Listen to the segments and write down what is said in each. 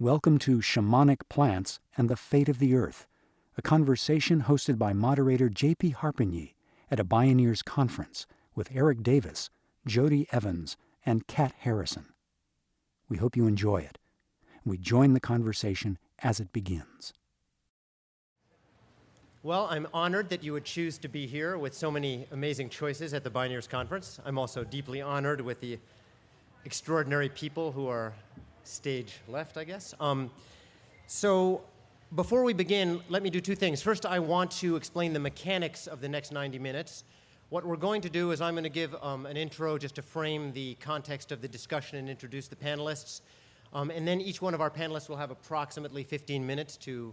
Welcome to Shamanic Plants and the Fate of the Earth, a conversation hosted by moderator J.P. Harpignies at a Bioneers conference with Erik Davis, Jodie Evans, and Kat Harrison. We hope you enjoy it. We join the conversation as it begins. Well, I'm honored that you would choose to be here with so many amazing choices at the Bioneers conference. I'm also deeply honored with the extraordinary people who are stage left, I guess. So before we begin, let me do two things. First, I want to explain the mechanics of the next 90 minutes. What we're going to do is I'm going to give an intro just to frame the context of the discussion and introduce the panelists. And then each one of our panelists will have approximately 15 minutes to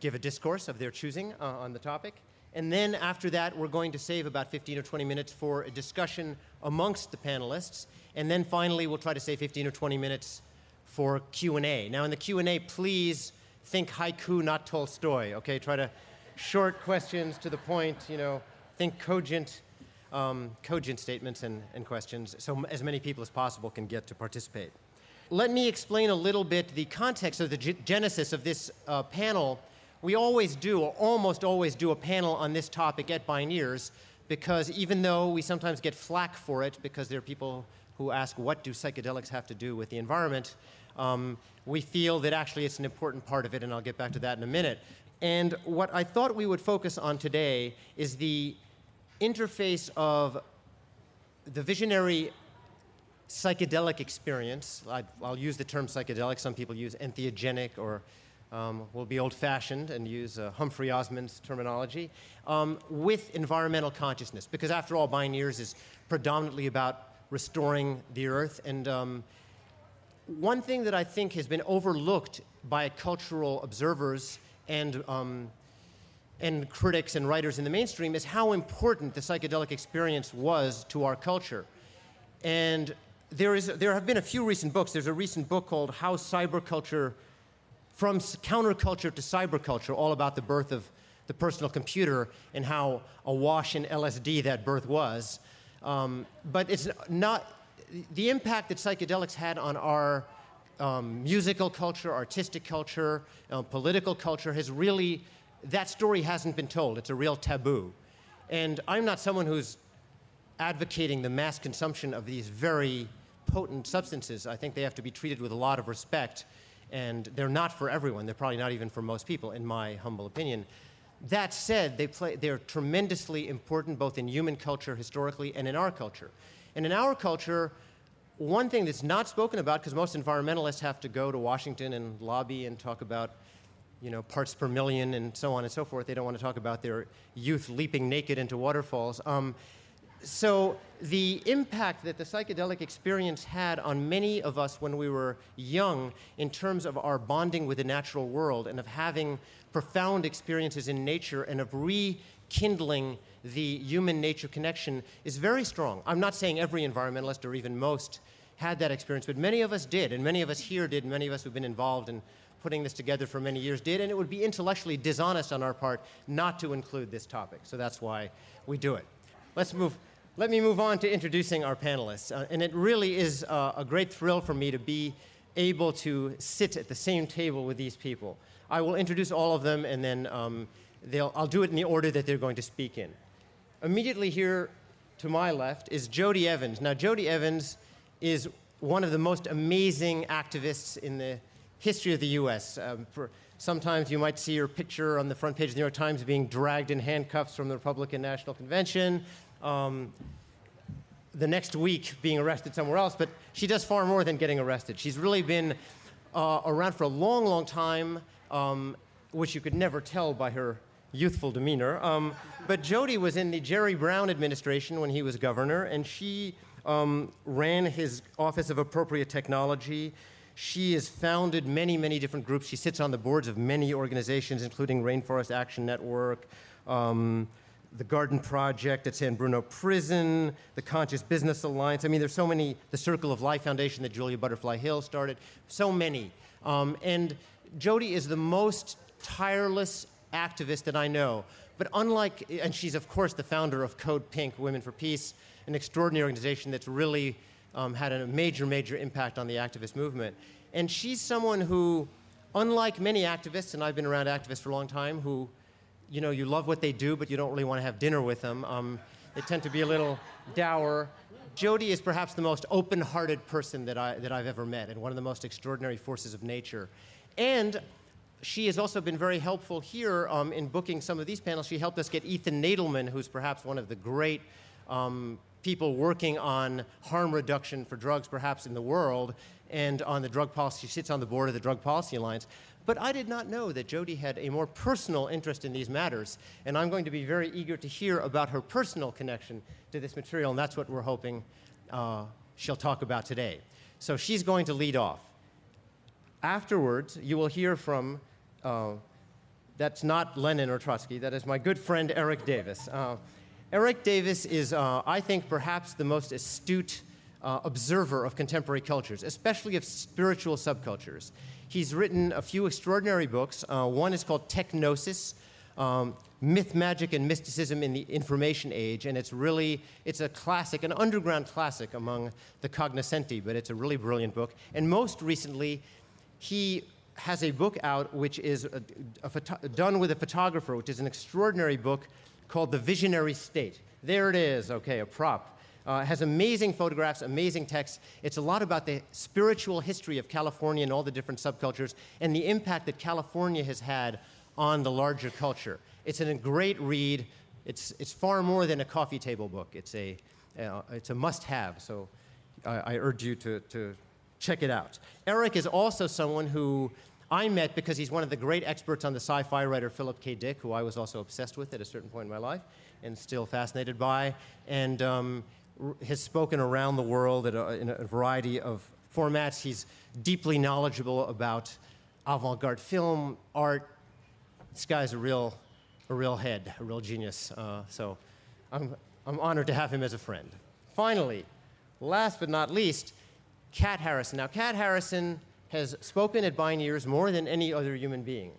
give a discourse of their choosing on the topic. And then after that, we're going to save about 15 or 20 minutes for a discussion amongst the panelists. And then finally, we'll try to save 15 or 20 minutes for Q&A. Now, in the Q&A, please think haiku, not Tolstoy, okay? Try to short questions to the point, think cogent statements and questions, so as many people as possible can get to participate. Let me explain a little bit the context of the genesis of this panel. We always do, or almost always do, a panel on this topic at Bioneers, because even though we sometimes get flack for it, because there are people who ask, what do psychedelics have to do with the environment? We feel that actually it's an important part of it, and I'll get back to that in a minute. And what I thought we would focus on today is the interface of the visionary psychedelic experience. I'll use the term psychedelic. Some people use entheogenic, or we'll be old-fashioned and use Humphrey Osmond's terminology, with environmental consciousness. Because after all, Bioneers is predominantly about restoring the earth. And one thing that I think has been overlooked by cultural observers and critics and writers in the mainstream is how important the psychedelic experience was to our culture. And there have been a few recent books. There's a recent book called How Cyberculture, From Counterculture to Cyberculture, all about the birth of the personal computer and how awash in LSD that birth was. But it's not the impact that psychedelics had on our musical culture, artistic culture, political culture has really, that story hasn't been told. It's a real taboo. And I'm not someone who's advocating the mass consumption of these very potent substances. I think they have to be treated with a lot of respect, and they're not for everyone. They're probably not even for most people, in my humble opinion. That said, they're tremendously important both in human culture historically and in our culture. And in our culture, one thing that's not spoken about, because most environmentalists have to go to Washington and lobby and talk about parts per million and so on and so forth. They don't want to talk about their youth leaping naked into waterfalls. So the impact that the psychedelic experience had on many of us when we were young in terms of our bonding with the natural world and of having profound experiences in nature and of rekindling the human-nature connection is very strong. I'm not saying every environmentalist or even most had that experience, but many of us did, and many of us here did, and many of us who've been involved in putting this together for many years did, and it would be intellectually dishonest on our part not to include this topic. So that's why we do it. Let me move on to introducing our panelists. And it really is a great thrill for me to be able to sit at the same table with these people. I will introduce all of them, and then I'll do it in the order that they're going to speak in. Immediately here to my left is Jodie Evans. Now, Jodie Evans is one of the most amazing activists in the history of the U.S. Sometimes you might see her picture on the front page of the New York Times being dragged in handcuffs from the Republican National Convention. The next week being arrested somewhere else, but she does far more than getting arrested. She's really been around for a long, long time, which you could never tell by her youthful demeanor. But Jodie was in the Jerry Brown administration when he was governor, and she ran his Office of Appropriate Technology. She has founded many, many different groups. She sits on the boards of many organizations, including Rainforest Action Network, the Garden Project at San Bruno Prison, the Conscious Business Alliance. I mean, there's so many, the Circle of Life Foundation that Julia Butterfly Hill started, so many. And Jodie is the most tireless activist that I know. But and she's of course the founder of CODEPINK, Women for Peace, an extraordinary organization that's really had a major, major impact on the activist movement. And she's someone who, unlike many activists, and I've been around activists for a long time, who, you know, you love what they do, but you don't really want to have dinner with them. They tend to be a little dour. Jodie is perhaps the most open-hearted person that I've ever met, and one of the most extraordinary forces of nature. And she has also been very helpful here in booking some of these panels. She helped us get Ethan Nadelman, who's perhaps one of the great people working on harm reduction for drugs, perhaps in the world, and on the drug policy. She sits on the board of the Drug Policy Alliance. But I did not know that Jodie had a more personal interest in these matters, and I'm going to be very eager to hear about her personal connection to this material, and that's what we're hoping she'll talk about today. So she's going to lead off. Afterwards, you will hear from, that's not Lenin or Trotsky, that is my good friend Erik Davis. Erik Davis is, I think, perhaps the most astute observer of contemporary cultures, especially of spiritual subcultures. He's written a few extraordinary books. One is called Techgnosis, Myth, Magic, and Mysticism in the Information Age, and it's a classic, an underground classic among the cognoscenti, but it's a really brilliant book. And most recently, he has a book out which is done with a photographer, which is an extraordinary book called The Visionary State. There it is, okay, a prop. It has amazing photographs, amazing text. It's a lot about the spiritual history of California and all the different subcultures and the impact that California has had on the larger culture. It's a great read. It's far more than a coffee table book. It's a must-have, so I urge you to check it out. Erik is also someone who I met because he's one of the great experts on the sci-fi writer Philip K. Dick, who I was also obsessed with at a certain point in my life and still fascinated by, and has spoken around the world in a variety of formats. He's deeply knowledgeable about avant-garde film, art. This guy's a real head, a real genius. So I'm honored to have him as a friend. Finally, last but not least, Kat Harrison. Now, Kat Harrison has spoken at Bioneers more than any other human being.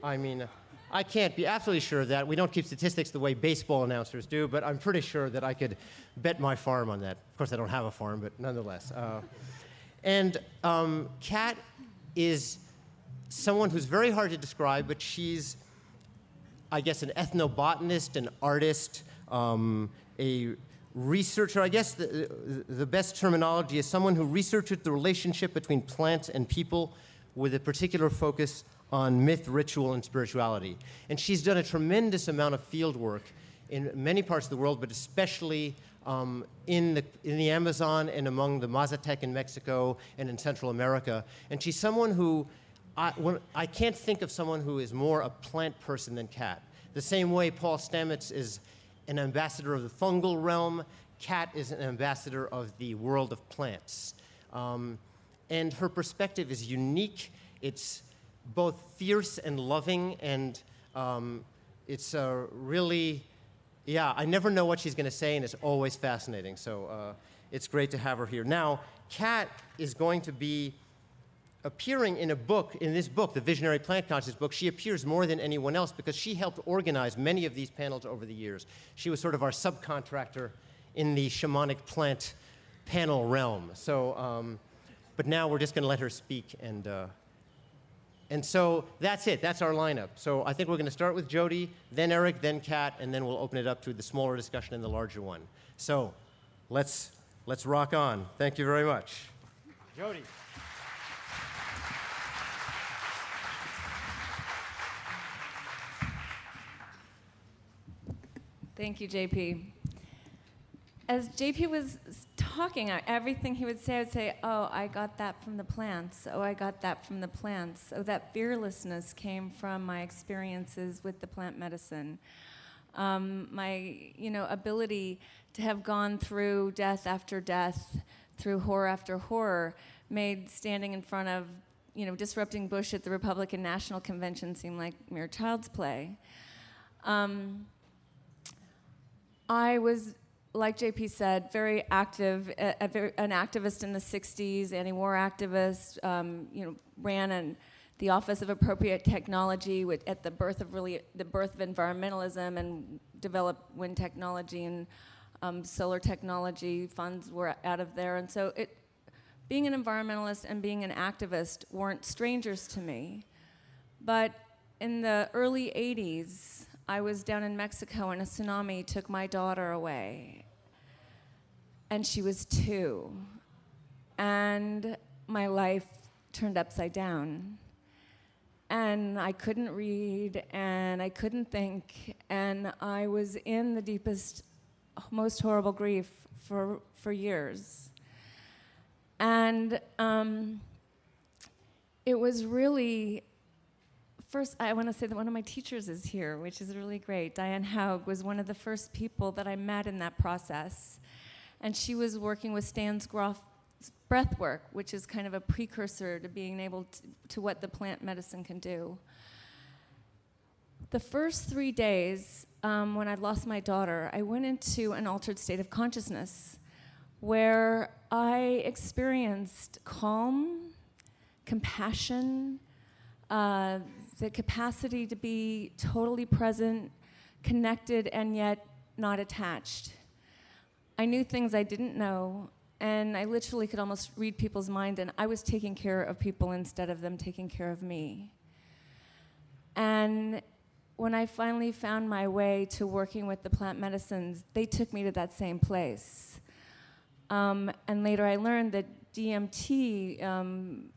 I mean, I can't be absolutely sure of that. We don't keep statistics the way baseball announcers do, but I'm pretty sure that I could bet my farm on that. Of course, I don't have a farm, but nonetheless. Kat is someone who's very hard to describe, but she's, I guess, an ethnobotanist, an artist, a researcher. I guess the best terminology is someone who researches the relationship between plants and people with a particular focus on myth, ritual, and spirituality. And she's done a tremendous amount of field work in many parts of the world, but especially in the Amazon and among the Mazatec in Mexico and in Central America. And she's someone who, I can't think of someone who is more a plant person than Kat. The same way Paul Stamets is an ambassador of the fungal realm, Kat is an ambassador of the world of plants. And her perspective is unique. It's both fierce and loving, and it's really, yeah, I never know what she's going to say, and it's always fascinating. So it's great to have her here. Now, Kat is going to be appearing in a book, in this book, the Visionary Plant Consciousness book. She appears more than anyone else because she helped organize many of these panels over the years. She was sort of our subcontractor in the shamanic plant panel realm. So, but now we're just going to let her speak, and so that's it. That's our lineup. So I think we're going to start with Jodie, then Erik, then Kat, and then we'll open it up to the smaller discussion and the larger one. So let's rock on. Thank you very much. Jodie. Thank you, J.P. As J.P. was talking, everything he would say, I would say, oh, I got that from the plants. Oh, I got that from the plants. Oh, that fearlessness came from my experiences with the plant medicine. My, ability to have gone through death after death, through horror after horror, made standing in front of, disrupting Bush at the Republican National Convention seem like mere child's play. I was, like JP said, very active, an activist in the 60s, anti-war activist, ran the Office of Appropriate Technology at the birth of environmentalism, and developed wind technology and solar technology. Funds were out of there. And so being an environmentalist and being an activist weren't strangers to me. But in the early 80s, I was down in Mexico and a tsunami took my daughter away. And she was 2. And my life turned upside down. And I couldn't read, and I couldn't think, and I was in the deepest, most horrible grief for years. And it was really, first, I want to say that one of my teachers is here, which is really great. Diane Haug was one of the first people that I met in that process. And she was working with Stan Groff's breath work, which is kind of a precursor to being able to what the plant medicine can do. The first 3 days, when I lost my daughter, I went into an altered state of consciousness where I experienced calm, compassion, the capacity to be totally present, connected, and yet not attached. I knew things I didn't know, and I literally could almost read people's mind, and I was taking care of people instead of them taking care of me. And when I finally found my way to working with the plant medicines, they took me to that same place. And later I learned that DMT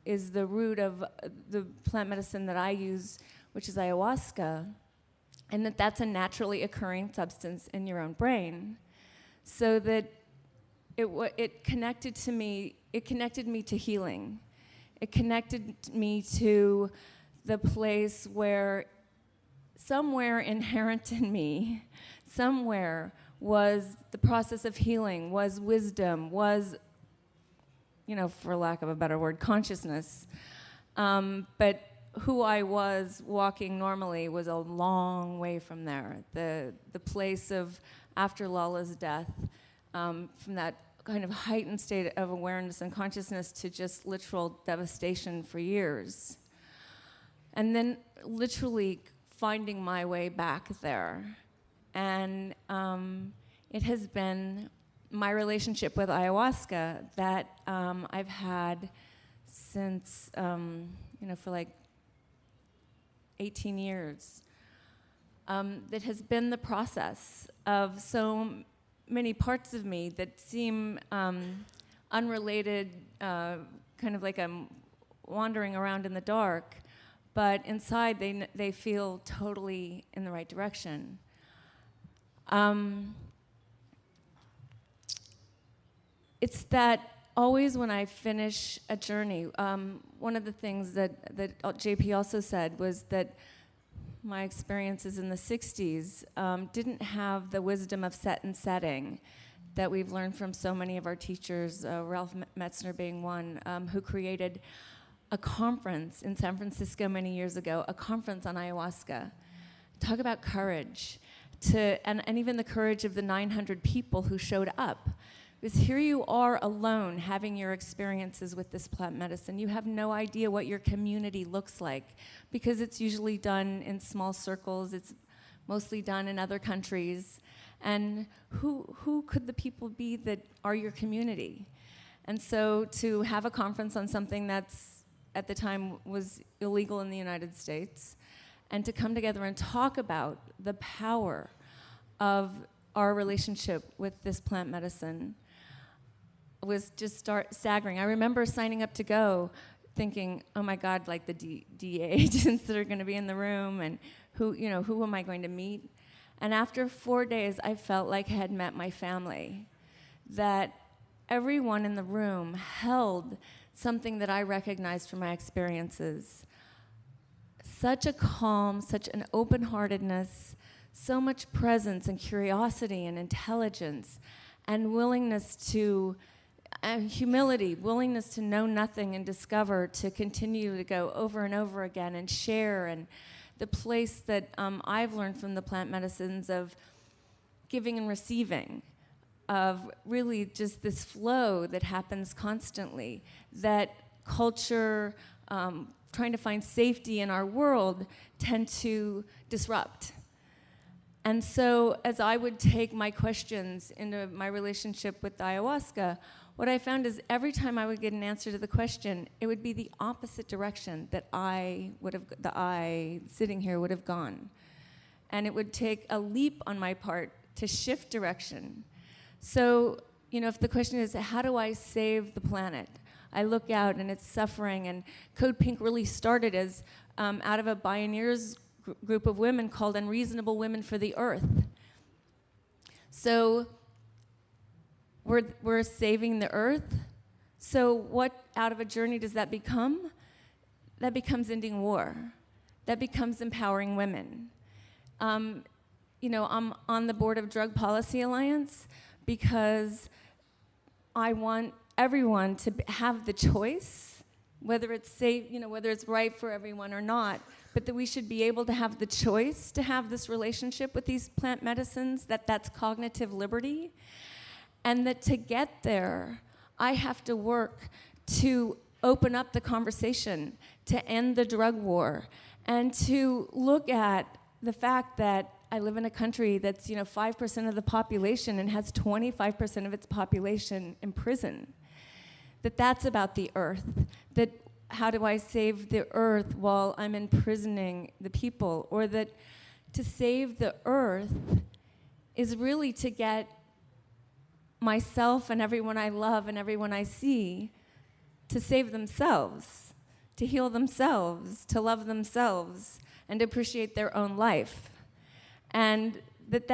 is the root of the plant medicine that I use, which is ayahuasca, and that that's a naturally occurring substance in your own brain. So that it connected to me, it connected me to healing. It connected me to the place where somewhere inherent in me, somewhere was the process of healing, was wisdom, was, for lack of a better word, consciousness. But who I was walking normally was a long way from there. The place of after Lala's death, from that kind of heightened state of awareness and consciousness to just literal devastation for years. And then literally finding my way back there. And it has been my relationship with ayahuasca that I've had since, for like 18 years. That has been the process of so many parts of me that seem unrelated, kind of like I'm wandering around in the dark, but inside they feel totally in the right direction. It's that always when I finish a journey, one of the things that J.P. also said was that my experiences in the 60s didn't have the wisdom of set and setting that we've learned from so many of our teachers, Ralph Metzner being one, who created a conference in San Francisco many years ago, a conference on ayahuasca. Talk about courage, and even the courage of the 900 people who showed up. Because here you are alone having your experiences with this plant medicine. You have no idea what your community looks like because it's usually done in small circles. It's mostly done in other countries. And who could the people be that are your community? And so to have a conference on something that's at the time was illegal in the United States, and to come together and talk about the power of our relationship with this plant medicine was just staggering. I remember signing up to go, thinking, oh my God, like the DEA agents that are going to be in the room, and who am I going to meet? And after 4 days, I felt like I had met my family, that everyone in the room held something that I recognized from my experiences. Such a calm, such an open-heartedness, so much presence and curiosity and intelligence and willingness to humility, willingness to know nothing and discover, to continue to go over and over again and share, and the place that I've learned from the plant medicines of giving and receiving, of really just this flow that happens constantly, that culture, trying to find safety in our world, tend to disrupt. And so as I would take my questions into my relationship with ayahuasca, what I found is every time I would get an answer to the question, it would be the opposite direction that the I sitting here would have gone. And it would take a leap on my part to shift direction. So, if the question is, how do I save the planet? I look out and it's suffering, and CODEPINK really started as out of a Bioneers group of women called Unreasonable Women for the Earth. So we're saving the earth. So what out of a journey does that become? That becomes ending war. That becomes empowering women. I'm on the board of Drug Policy Alliance because I want everyone to have the choice, whether it's safe, whether it's right for everyone or not, but that we should be able to have the choice to have this relationship with these plant medicines, that's cognitive liberty. And that to get there, I have to work to open up the conversation, to end the drug war, and to look at the fact that I live in a country that's 5% of the population and has 25% of its population in prison. That's about the earth. That how do I save the earth while I'm imprisoning the people? Or that to save the earth is really to get myself and everyone I love and everyone I see to save themselves, to heal themselves, to love themselves, and to appreciate their own life. And that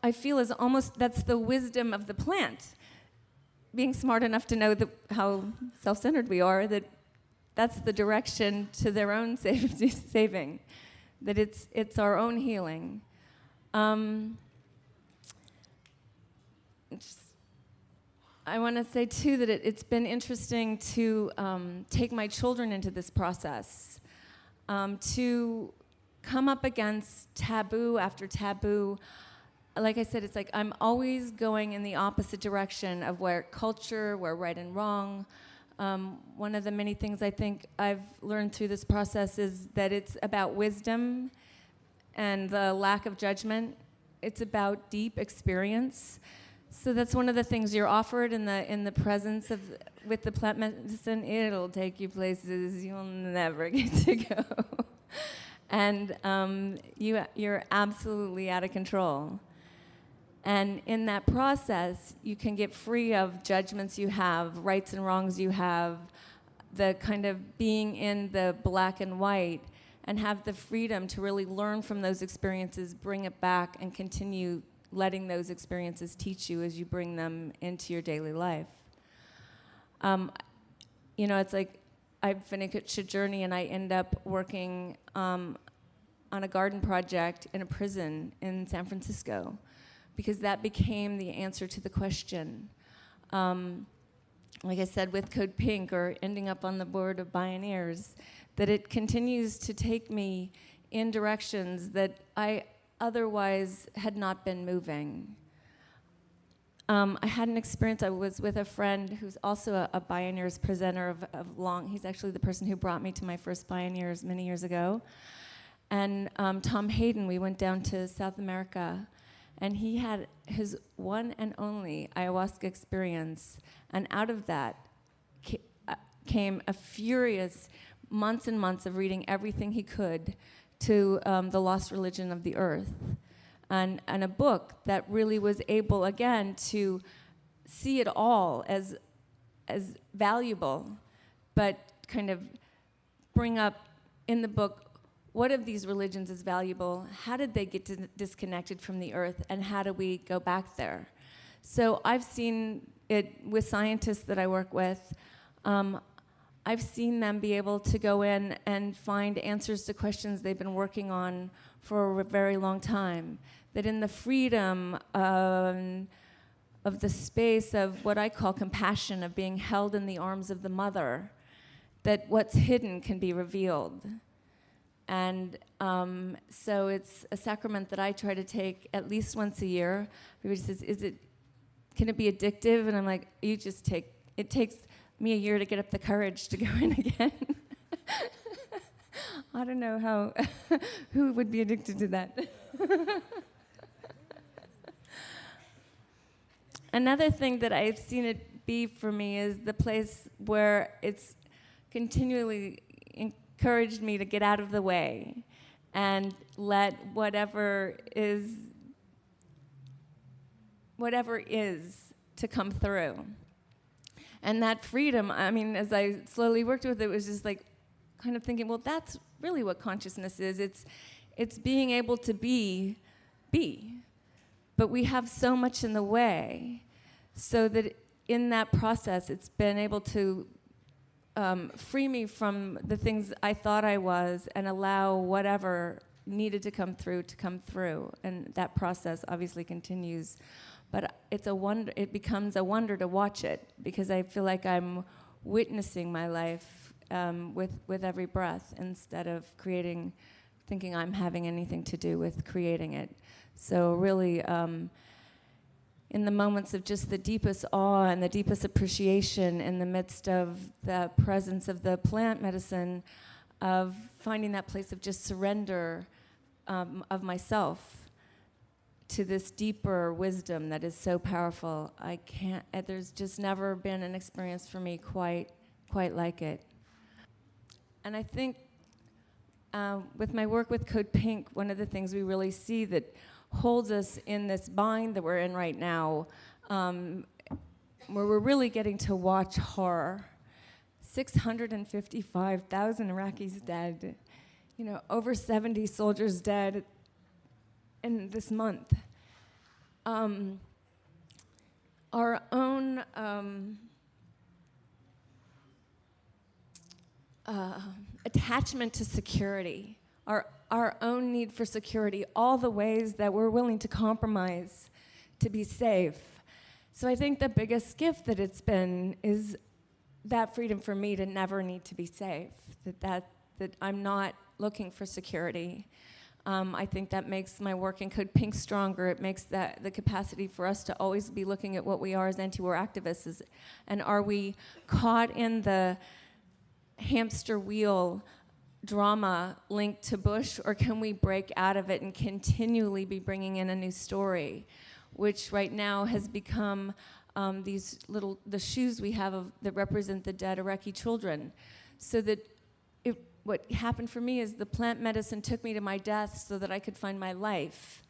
I feel is almost, that's the wisdom of the plant. Being smart enough to know how self-centered we are, that's the direction to their own saving, that it's our own healing. I want to say, too, that it's been interesting to take my children into this process, to come up against taboo after taboo. Like I said, it's like I'm always going in the opposite direction of where culture, where right and wrong. One of the many things I think I've learned through this process is that it's about wisdom and the lack of judgment. It's about deep experience. So that's one of the things you're offered in the presence of with the plant medicine. It'll take you places you'll never get to go, and you're absolutely out of control. And in that process, you can get free of judgments you have, rights and wrongs you have, the kind of being in the black and white, and have the freedom to really learn from those experiences, bring it back, and continue letting those experiences teach you as you bring them into your daily life. It's like I've finished a journey and I end up working on a garden project in a prison in San Francisco because that became the answer to the question. Like I said, with CODEPINK or ending up on the board of Bioneers, that it continues to take me in directions that I otherwise had not been moving. I had an experience. I was with a friend who's also a Bioneers presenter of long. He's actually the person who brought me to my first Bioneers many years ago. And Tom Hayden, we went down to South America, and he had his one and only ayahuasca experience. And out of that came a furious months and months of reading everything he could to The Lost Religion of the Earth, and a book that really was able, again, to see it all as valuable, but kind of bring up in the book, what of these religions is valuable? How did they get disconnected from the earth, and how do we go back there? So I've seen it with scientists that I work with. I've seen them be able to go in and find answers to questions they've been working on for a very long time. That in the freedom of the space of what I call compassion, of being held in the arms of the mother, that what's hidden can be revealed. And so it's a sacrament that I try to take at least once a year. Everybody says, can it be addictive? And I'm like, it takes me a year to get up the courage to go in again. I don't know who would be addicted to that. Another thing that I've seen it be for me is the place where it's continually encouraged me to get out of the way and let whatever is to come through. And that freedom, I mean, as I slowly worked with it, was just like kind of thinking, well, that's really what consciousness is. It's being able to be. But we have so much in the way, so that in that process, it's been able to free me from the things I thought I was and allow whatever needed to come through. And that process obviously continues. But it's a wonder. It becomes a wonder to watch it, because I feel like I'm witnessing my life with every breath, instead of thinking I'm having anything to do with creating it. So really, in the moments of just the deepest awe and the deepest appreciation in the midst of the presence of the plant medicine, of finding that place of just surrender of myself to this deeper wisdom that is so powerful. There's just never been an experience for me quite like it. And I think with my work with CODEPINK, one of the things we really see that holds us in this bind that we're in right now, where we're really getting to watch horror. 655,000 Iraqis dead, over 70 soldiers dead in this month. Our own attachment to security, our own need for security, all the ways that we're willing to compromise to be safe. So I think the biggest gift that it's been is that freedom for me to never need to be safe, that I'm not looking for security. I think that makes my work in CODEPINK stronger. It makes the capacity for us to always be looking at what we are as anti-war activists. And are we caught in the hamster wheel drama linked to Bush, or can we break out of it and continually be bringing in a new story, which right now has become the shoes we have that represent the dead Iraqi children. So that what happened for me is the plant medicine took me to my death so that I could find my life.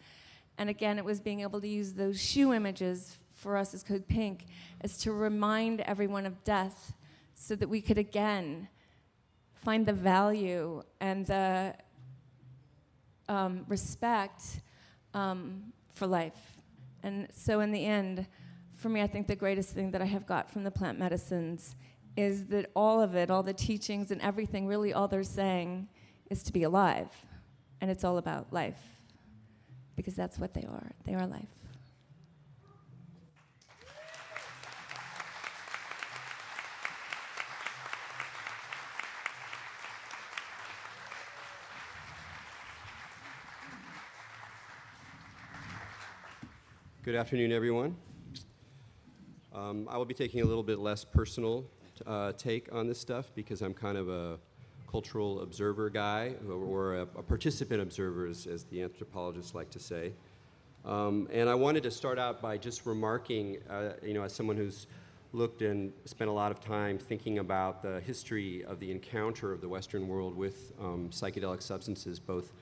And again, it was being able to use those shoe images for us as CODEPINK as to remind everyone of death, so that we could again find the value and the respect for life. And so in the end, for me, I think the greatest thing that I have got from the plant medicines is that all of it, all the teachings and everything, really all they're saying is to be alive. And it's all about life, because that's what they are. They are life. Good afternoon, everyone. I will be taking a little bit less personal take on this stuff, because I'm kind of a cultural observer guy, or a participant observer, as the anthropologists like to say. And I wanted to start out by just remarking, as someone who's looked and spent a lot of time thinking about the history of the encounter of the Western world with psychedelic substances, both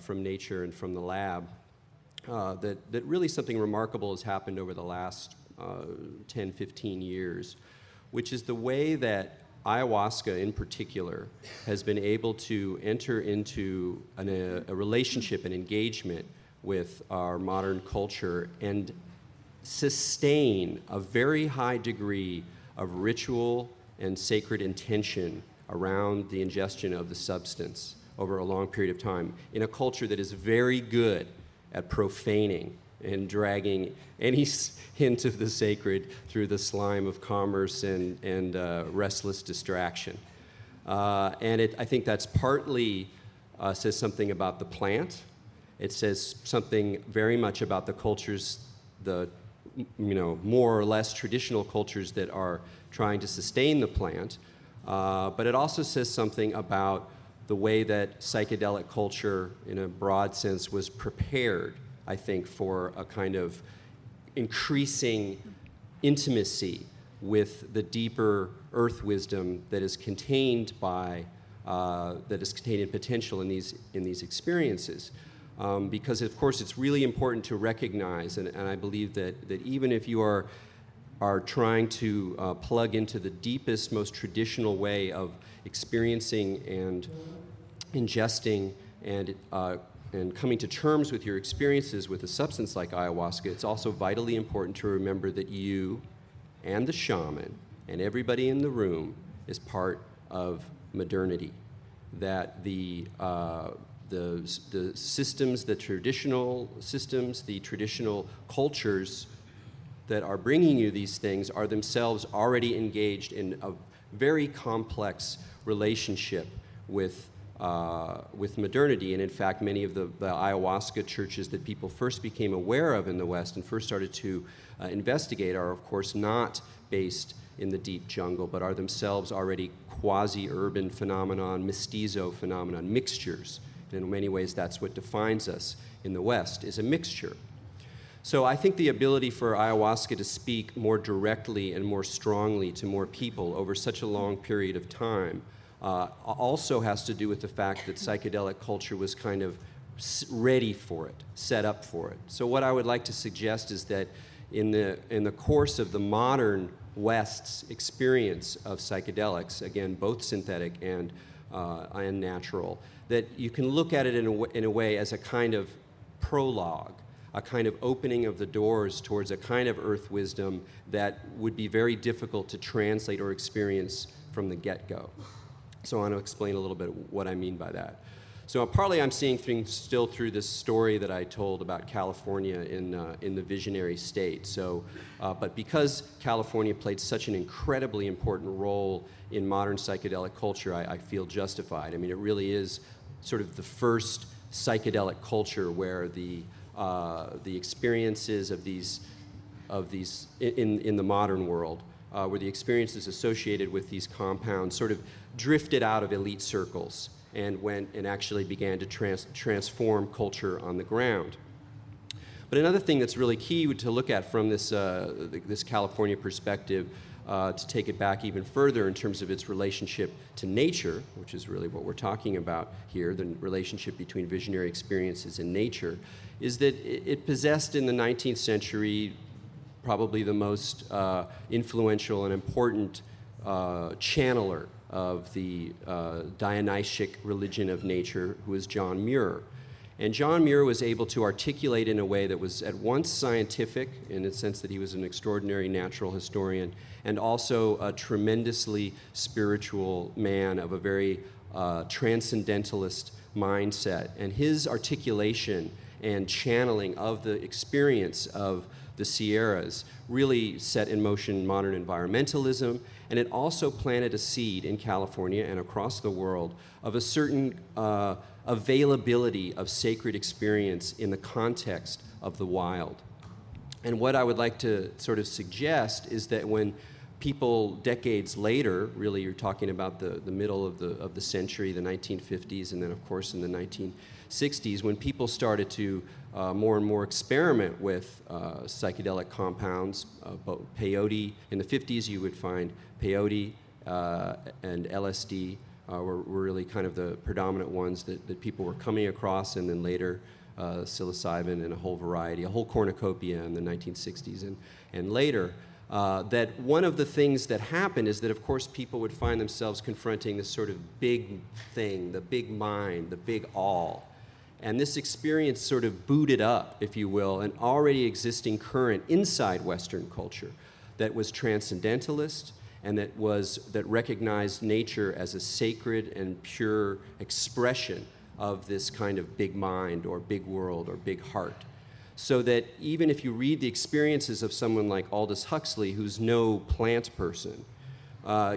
from nature and from the lab, that really something remarkable has happened over the last 10, 15 years, which is the way that ayahuasca in particular has been able to enter into a relationship and engagement with our modern culture and sustain a very high degree of ritual and sacred intention around the ingestion of the substance over a long period of time in a culture that is very good at profaning and dragging any hint of the sacred through the slime of commerce and restless distraction. I think that's partly says something about the plant. It says something very much about the cultures, the more or less traditional cultures that are trying to sustain the plant. But it also says something about the way that psychedelic culture, in a broad sense, was prepared, I think, for a kind of increasing intimacy with the deeper earth wisdom that is contained in potential in these experiences. Because of course it's really important to recognize, and I believe that even if you are trying to plug into the deepest, most traditional way of experiencing and ingesting and coming to terms with your experiences with a substance like ayahuasca, it's also vitally important to remember that you and the shaman and everybody in the room is part of modernity. That the systems, the traditional systems, the traditional cultures that are bringing you these things are themselves already engaged in a very complex relationship with modernity. And in fact, many of the ayahuasca churches that people first became aware of in the West and first started to investigate are, of course, not based in the deep jungle, but are themselves already quasi-urban phenomenon, mestizo phenomenon, mixtures. And in many ways, that's what defines us in the West, is a mixture. So I think the ability for ayahuasca to speak more directly and more strongly to more people over such a long period of time also has to do with the fact that psychedelic culture was kind of ready for it, set up for it. So what I would like to suggest is that in the course of the modern West's experience of psychedelics, again, both synthetic and natural, that you can look at it in a way as a kind of prologue, a kind of opening of the doors towards a kind of earth wisdom that would be very difficult to translate or experience from the get-go. So I want to explain a little bit what I mean by that. So partly I'm seeing things still through this story that I told about California in the visionary state. So, but because California played such an incredibly important role in modern psychedelic culture, I feel justified. I mean, it really is sort of the first psychedelic culture where the experiences of these in the modern world, where the experiences associated with these compounds sort of drifted out of elite circles and went and actually began to transform culture on the ground. But another thing that's really key to look at from this California perspective, to take it back even further in terms of its relationship to nature, which is really what we're talking about here, the relationship between visionary experiences and nature, is that it possessed in the 19th century probably the most influential and important channeler of the Dionysiac religion of nature, who is John Muir. And John Muir was able to articulate in a way that was at once scientific, in the sense that he was an extraordinary natural historian, and also a tremendously spiritual man of a very transcendentalist mindset. And his articulation and channeling of the experience of the Sierras really set in motion modern environmentalism, and it also planted a seed in California and across the world of a certain availability of sacred experience in the context of the wild. And what I would like to sort of suggest is that when people decades later, really you're talking about the middle of the century, the 1950s, and then of course in the 1960s, when people started to more and more experiment with psychedelic compounds, both peyote. In the 50s you would find peyote and LSD were really kind of the predominant ones that people were coming across, and then later psilocybin and a whole variety, a whole cornucopia in the 1960s and later. That one of the things that happened is that, of course, people would find themselves confronting this sort of big thing, the big mind, the big all. And this experience sort of booted up, if you will, an already existing current inside Western culture that was transcendentalist and that recognized nature as a sacred and pure expression of this kind of big mind or big world or big heart. So that even if you read the experiences of someone like Aldous Huxley, who's no plant person,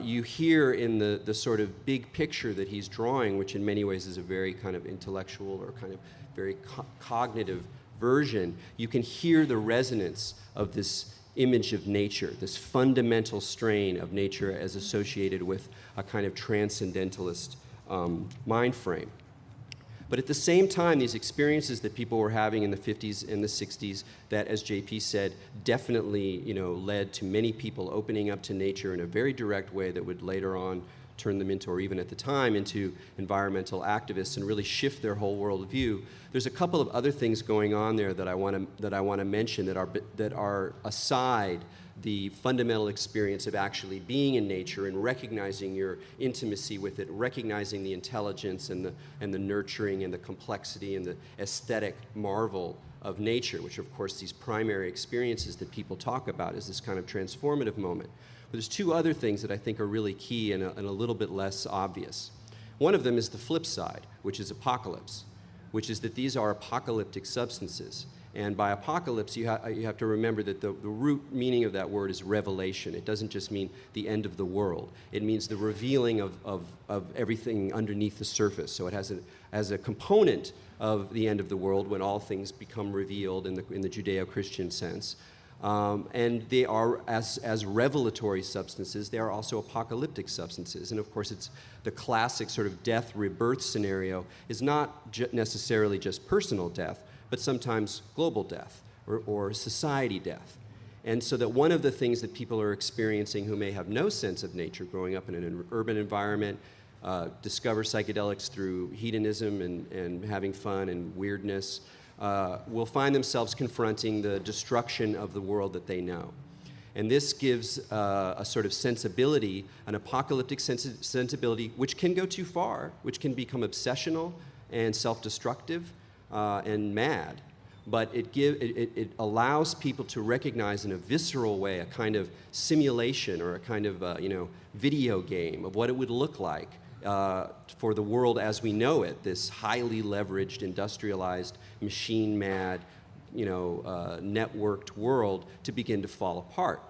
you hear in the sort of big picture that he's drawing, which in many ways is a very kind of intellectual or kind of very cognitive version, you can hear the resonance of this image of nature, this fundamental strain of nature as associated with a kind of transcendentalist mind frame. But at the same time, these experiences that people were having in the 50s and the 60s that, as JP said, definitely led to many people opening up to nature in a very direct way that would later on turn them into, or even at the time, into environmental activists and really shift their whole worldview. There's a couple of other things going on there that I want to mention that are aside the fundamental experience of actually being in nature and recognizing your intimacy with it, recognizing the intelligence and the nurturing and the complexity and the aesthetic marvel of nature, which of course these primary experiences that people talk about is this kind of transformative moment. But there's two other things that I think are really key and a little bit less obvious. One of them is the flip side, which is apocalypse, which is that these are apocalyptic substances. And by apocalypse, you have to remember that the root meaning of that word is revelation. It doesn't just mean the end of the world. It means the revealing of everything underneath the surface. So it has a component of the end of the world when all things become revealed in the Judeo-Christian sense. And they are, as revelatory substances, they are also apocalyptic substances. And of course, it's the classic sort of death rebirth scenario is not necessarily just personal death, but sometimes global death or society death. And so that one of the things that people are experiencing who may have no sense of nature growing up in an urban environment, discover psychedelics through hedonism and having fun and weirdness, will find themselves confronting the destruction of the world that they know. And this gives a sort of sensibility, an apocalyptic sensibility, which can go too far, which can become obsessional and self-destructive and mad. But it allows people to recognize in a visceral way a kind of simulation or a kind of video game of what it would look like for the world as we know it, this highly leveraged, industrialized, machine-mad, networked world to begin to fall apart.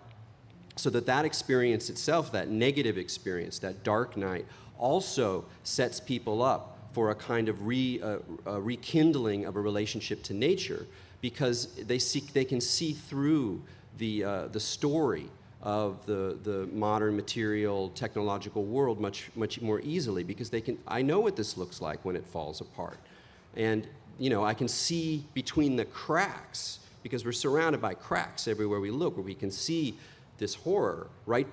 So that experience itself, that negative experience, that dark night, also sets people up for a kind of rekindling of a relationship to nature, because they can see through the story of the modern material technological world much more easily, because I know what this looks like when it falls apart, and I can see between the cracks, because we're surrounded by cracks everywhere we look, where we can see this horror right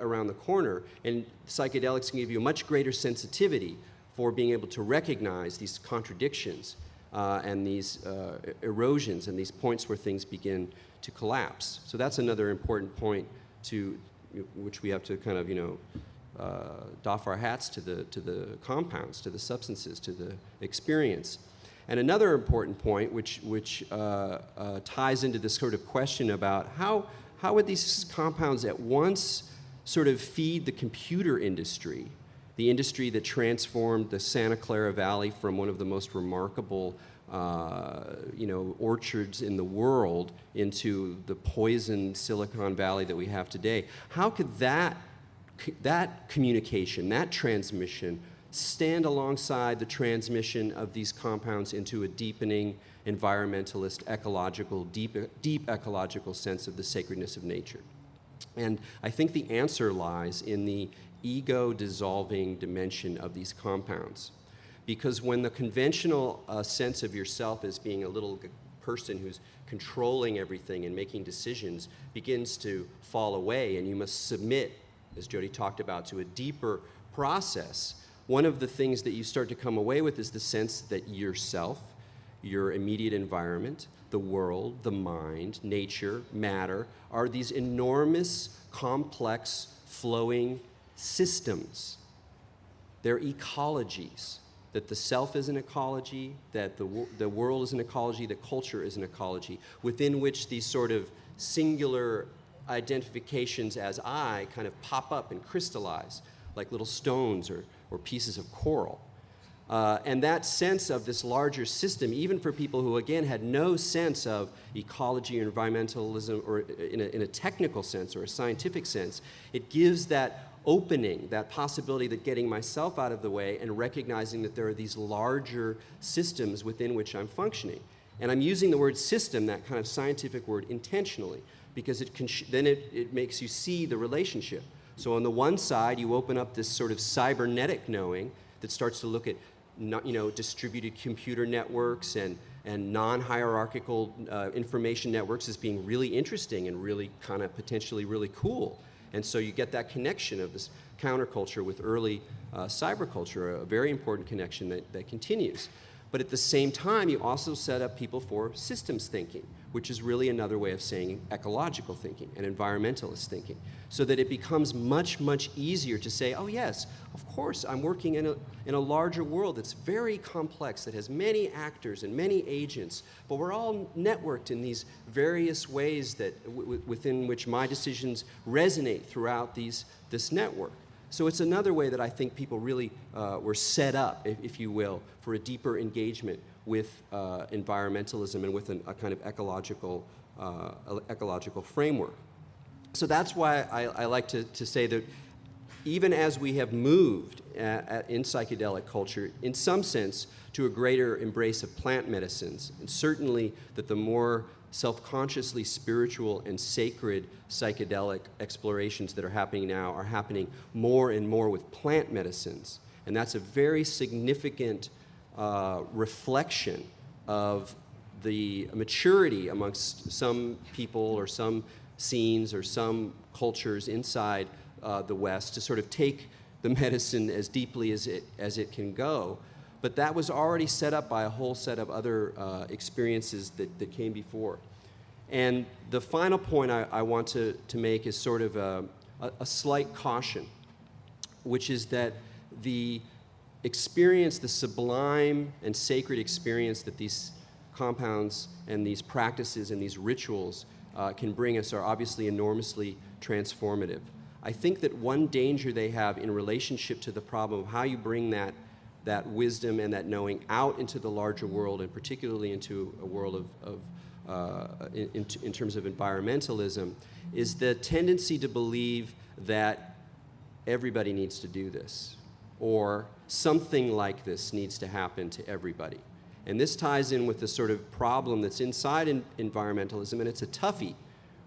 around the corner, and psychedelics can give you a much greater sensitivity for being able to recognize these contradictions and these erosions and these points where things begin to collapse. So that's another important point to which we have to kind of doff our hats to the compounds, to the substances, to the experience. And another important point, which ties into this sort of question about how would these compounds at once sort of feed the computer industry, the industry that transformed the Santa Clara Valley from one of the most remarkable orchards in the world into the poisoned Silicon Valley that we have today. How could that communication, that transmission, stand alongside the transmission of these compounds into a deepening environmentalist, ecological, deep ecological sense of the sacredness of nature? And I think the answer lies in the ego-dissolving dimension of these compounds. Because when the conventional sense of yourself as being a little person who's controlling everything and making decisions begins to fall away, and you must submit, as Jodie talked about, to a deeper process, one of the things that you start to come away with is the sense that yourself, your immediate environment, the world, the mind, nature, matter, are these enormous, complex, flowing systems. They're ecologies, that the self is an ecology, that the world is an ecology, that culture is an ecology, within which these sort of singular identifications as I kind of pop up and crystallize like little stones or pieces of coral. And that sense of this larger system, even for people who, again, had no sense of ecology or environmentalism or in a technical sense or a scientific sense, it gives that opening, that possibility that getting myself out of the way and recognizing that there are these larger systems within which I'm functioning. And I'm using the word system, that kind of scientific word, intentionally, because it makes you see the relationship. So on the one side, you open up this sort of cybernetic knowing that starts to look at distributed computer networks and non-hierarchical information networks as being really interesting and really kind of potentially really cool. And so you get that connection of this counterculture with early cyberculture, a very important connection that continues. But at the same time, you also set up people for systems thinking, which is really another way of saying ecological thinking and environmentalist thinking, so that it becomes much, much easier to say, oh yes, of course, I'm working in a larger world that's very complex, that has many actors and many agents, but we're all networked in these various ways that within which my decisions resonate throughout this network. So it's another way that I think people really were set up, if you will, for a deeper engagement with environmentalism and with a kind of ecological framework. So that's why I like to say that even as we have moved in psychedelic culture, in some sense, to a greater embrace of plant medicines, and certainly that the more self-consciously spiritual and sacred psychedelic explorations that are happening now are happening more and more with plant medicines. And that's a very significant reflection of the maturity amongst some people or some scenes or some cultures inside the West to sort of take the medicine as deeply as it can go. But that was already set up by a whole set of other experiences that came before. And the final point I want to make is sort of a slight caution, which is that the experience, the sublime and sacred experience that these compounds and these practices and these rituals can bring us are obviously enormously transformative. I think that one danger they have in relationship to the problem of how you bring that wisdom and that knowing out into the larger world, and particularly into a world in terms of environmentalism, is the tendency to believe that everybody needs to do this, or something like this needs to happen to everybody. And this ties in with the sort of problem that's inside environmentalism, and it's a toughie,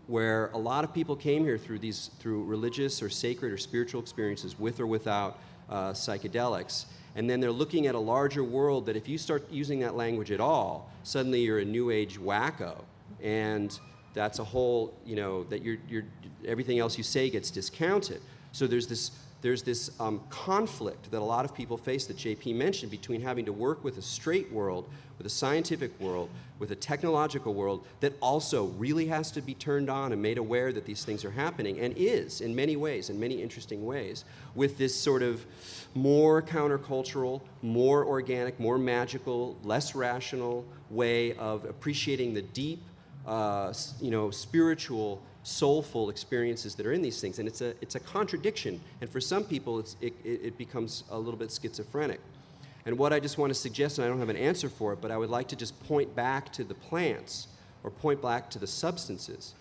where a lot of people came here through religious or sacred or spiritual experiences with or without psychedelics. And then they're looking at a larger world that if you start using that language at all, suddenly you're a new age wacko. And that's a whole, that everything else you say gets discounted. So there's this conflict that a lot of people face that J.P. mentioned between having to work with a straight world, with a scientific world, with a technological world that also really has to be turned on and made aware that these things are happening, and is in many ways, in many interesting ways, with this sort of more countercultural, more organic, more magical, less rational way of appreciating the deep, spiritual, soulful experiences that are in these things. And it's a contradiction, and for some people it becomes a little bit schizophrenic. And what I just want to suggest, and I don't have an answer for it, but I would like to just point back to the plants or point back to the substances,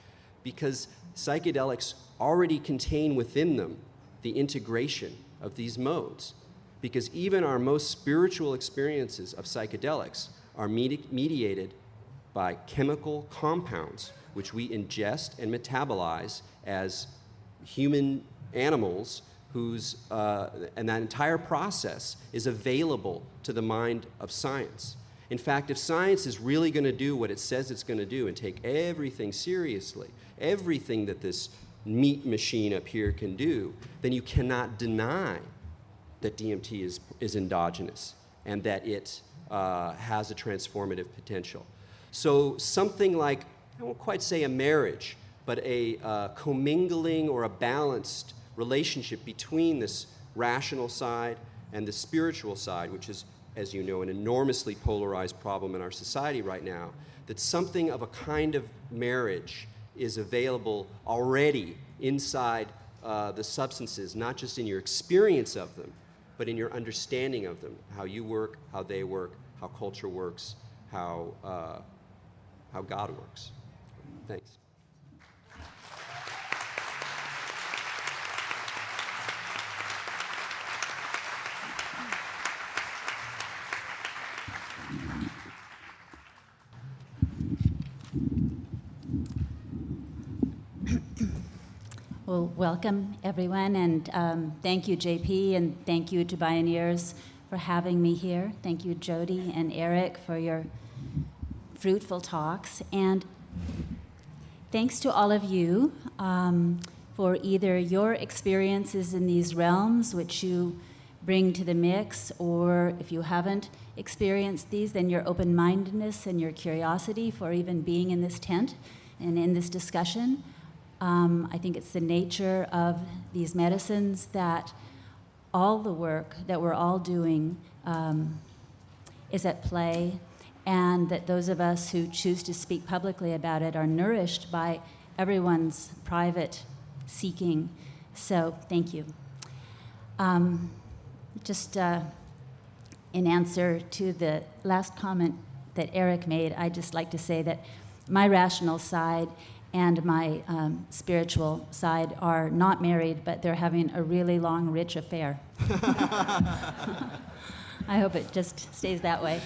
because psychedelics already contain within them the integration of these modes. Because even our most spiritual experiences of psychedelics are mediated by chemical compounds which we ingest and metabolize as human animals and that entire process is available to the mind of science. In fact, if science is really going to do what it says it's going to do and take everything seriously, everything that this meat machine up here can do, then you cannot deny that DMT is endogenous and that it has a transformative potential. So something like, I won't quite say a marriage, but a commingling or a balanced relationship between this rational side and the spiritual side, which is, as you know, an enormously polarized problem in our society right now, that something of a kind of marriage is available already inside the substances, not just in your experience of them, but in your understanding of them, how you work, how they work, how culture works, how God works. Thanks. Well, welcome everyone, and thank you, JP, and thank you to Bioneers for having me here. Thank you, Jodie and Erik, for your fruitful talks. And thanks to all of you for either your experiences in these realms, which you bring to the mix, or if you haven't experienced these, then your open-mindedness and your curiosity for even being in this tent and in this discussion. I think it's the nature of these medicines that all the work that we're all doing is at play, and that those of us who choose to speak publicly about it are nourished by everyone's private seeking. So thank you. Just in answer to the last comment that Erik made, I'd just like to say that my rational side and my spiritual side are not married, but they're having a really long, rich affair. I hope it just stays that way.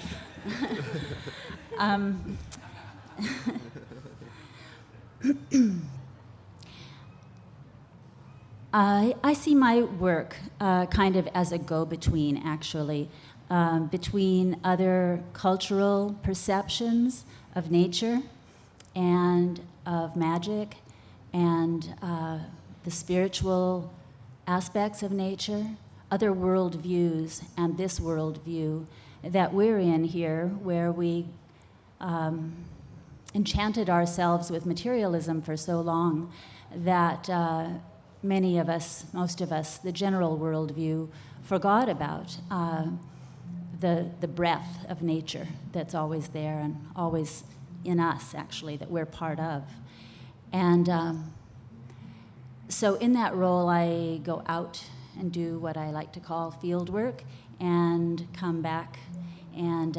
I see my work kind of as a go-between, actually, between other cultural perceptions of nature and of magic and the spiritual aspects of nature, other worldviews, and this worldview that we're in here, where we enchanted ourselves with materialism for so long that many of us, most of us, the general worldview, forgot about the breath of nature that's always there and always in us, actually, that we're part of. And so in that role, I go out and do what I like to call field work and come back and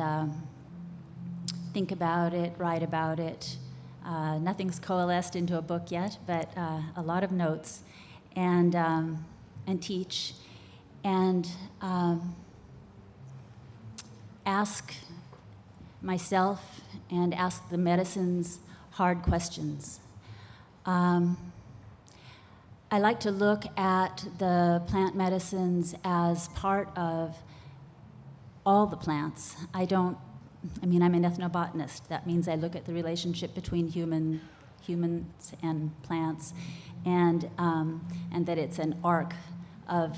think about it, write about it. Nothing's coalesced into a book yet, but a lot of notes, and teach, and ask myself and ask the medicines hard questions. I like to look at the plant medicines as part of all the plants. I'm an ethnobotanist. That means I look at the relationship between humans and plants, and that it's an arc of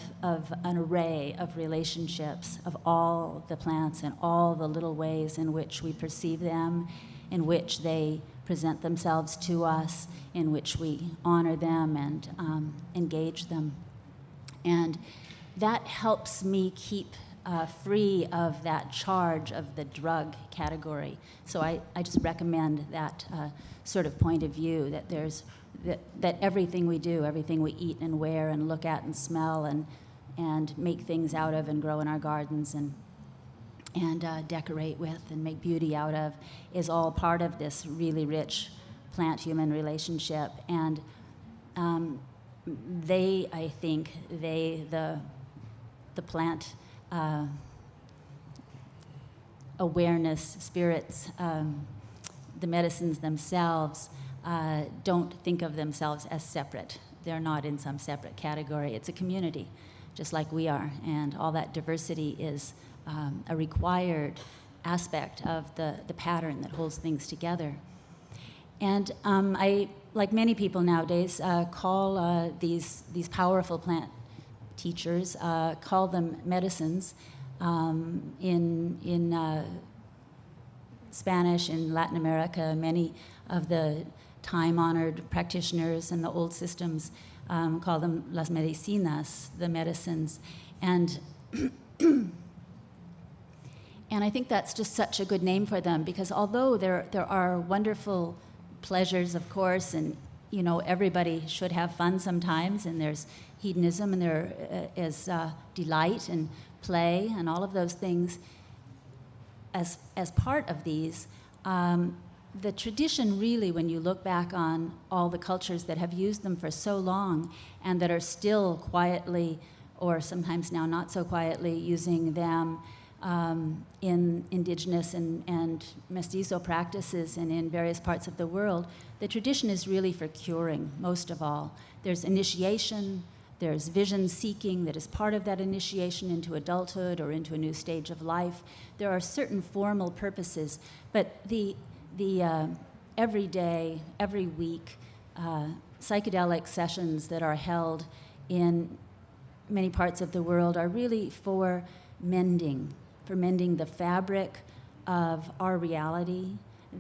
an array of relationships of all the plants and all the little ways in which we perceive them, in which they present themselves to us, in which we honor them and engage them. And that helps me keep free of that charge of the drug category. So I just recommend that sort of point of view, that there's that everything we do, everything we eat and wear and look at and smell and make things out of and grow in our gardens and decorate with and make beauty out of is all part of this really rich plant-human relationship. And the plant awareness, spirits, the medicines themselves don't think of themselves as separate. They're not in some separate category. It's a community, just like we are, and all that diversity is a required aspect of the pattern that holds things together. And I, like many people nowadays, call these powerful plant teachers, call them medicines. In Spanish, in Latin America, many of the time-honored practitioners and the old systems call them las medicinas, the medicines. And I think that's just such a good name for them, because although there are wonderful pleasures, of course, and everybody should have fun sometimes, and there's hedonism, and there is delight and play and all of those things as part of these. The tradition really, when you look back on all the cultures that have used them for so long and that are still quietly, or sometimes now not so quietly, using them in indigenous and mestizo practices and in various parts of the world, the tradition is really for curing, most of all. There's initiation, There's vision seeking that is part of that initiation into adulthood or into a new stage of life. There are certain formal purposes, but the every day, every week, psychedelic sessions that are held in many parts of the world are really for mending the fabric of our reality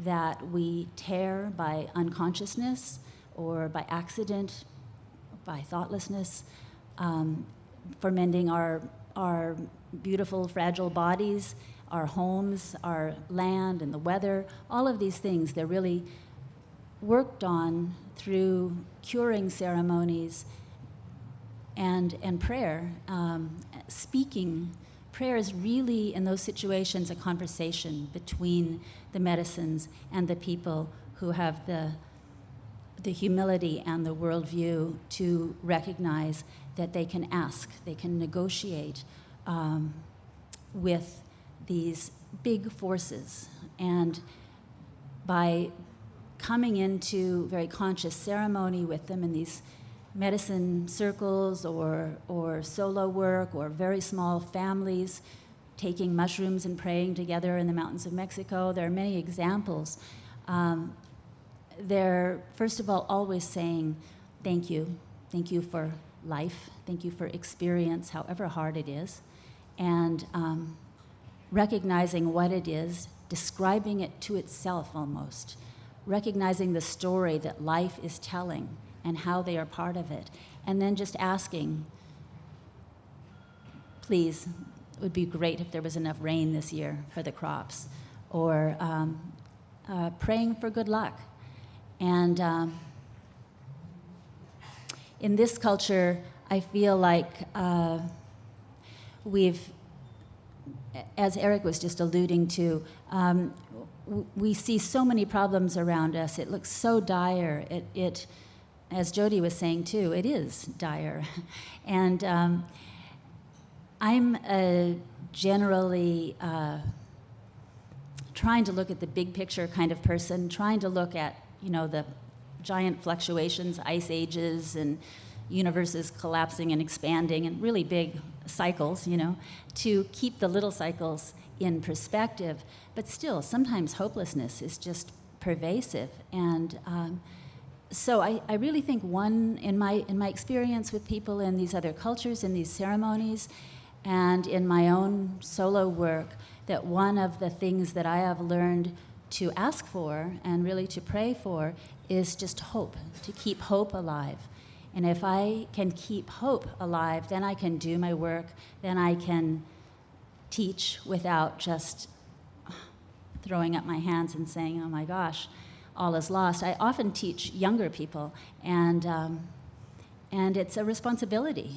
that we tear by unconsciousness or by accident, by thoughtlessness, for mending our beautiful, fragile bodies, our homes, our land, and the weather. All of these things, they're really worked on through curing ceremonies and prayer. Speaking, prayer is really, in those situations, a conversation between the medicines and the people who have the humility and the worldview to recognize that they can ask, they can negotiate with these big forces. And by coming into very conscious ceremony with them in these medicine circles or solo work or very small families, taking mushrooms and praying together in the mountains of Mexico, there are many examples. They're, first of all, always saying, thank you for life, thank you for experience, however hard it is, and recognizing what it is, describing it to itself almost, recognizing the story that life is telling and how they are part of it, and then just asking, please, it would be great if there was enough rain this year for the crops, or praying for good luck. And in this culture, I feel like we've, as Erik was just alluding to, we see so many problems around us. It looks so dire. It as Jodie was saying too, it is dire. And I'm generally trying to look at the big picture kind of person, trying to look at, the giant fluctuations, ice ages, and universes collapsing and expanding, and really big cycles, to keep the little cycles in perspective. But still, sometimes hopelessness is just pervasive. And so I really think in my experience with people in these other cultures, in these ceremonies, and in my own solo work, that one of the things that I have learned to ask for and really to pray for is just hope, to keep hope alive. And if I can keep hope alive, then I can do my work, then I can teach without just throwing up my hands and saying, oh my gosh, all is lost. I often teach younger people, and it's a responsibility,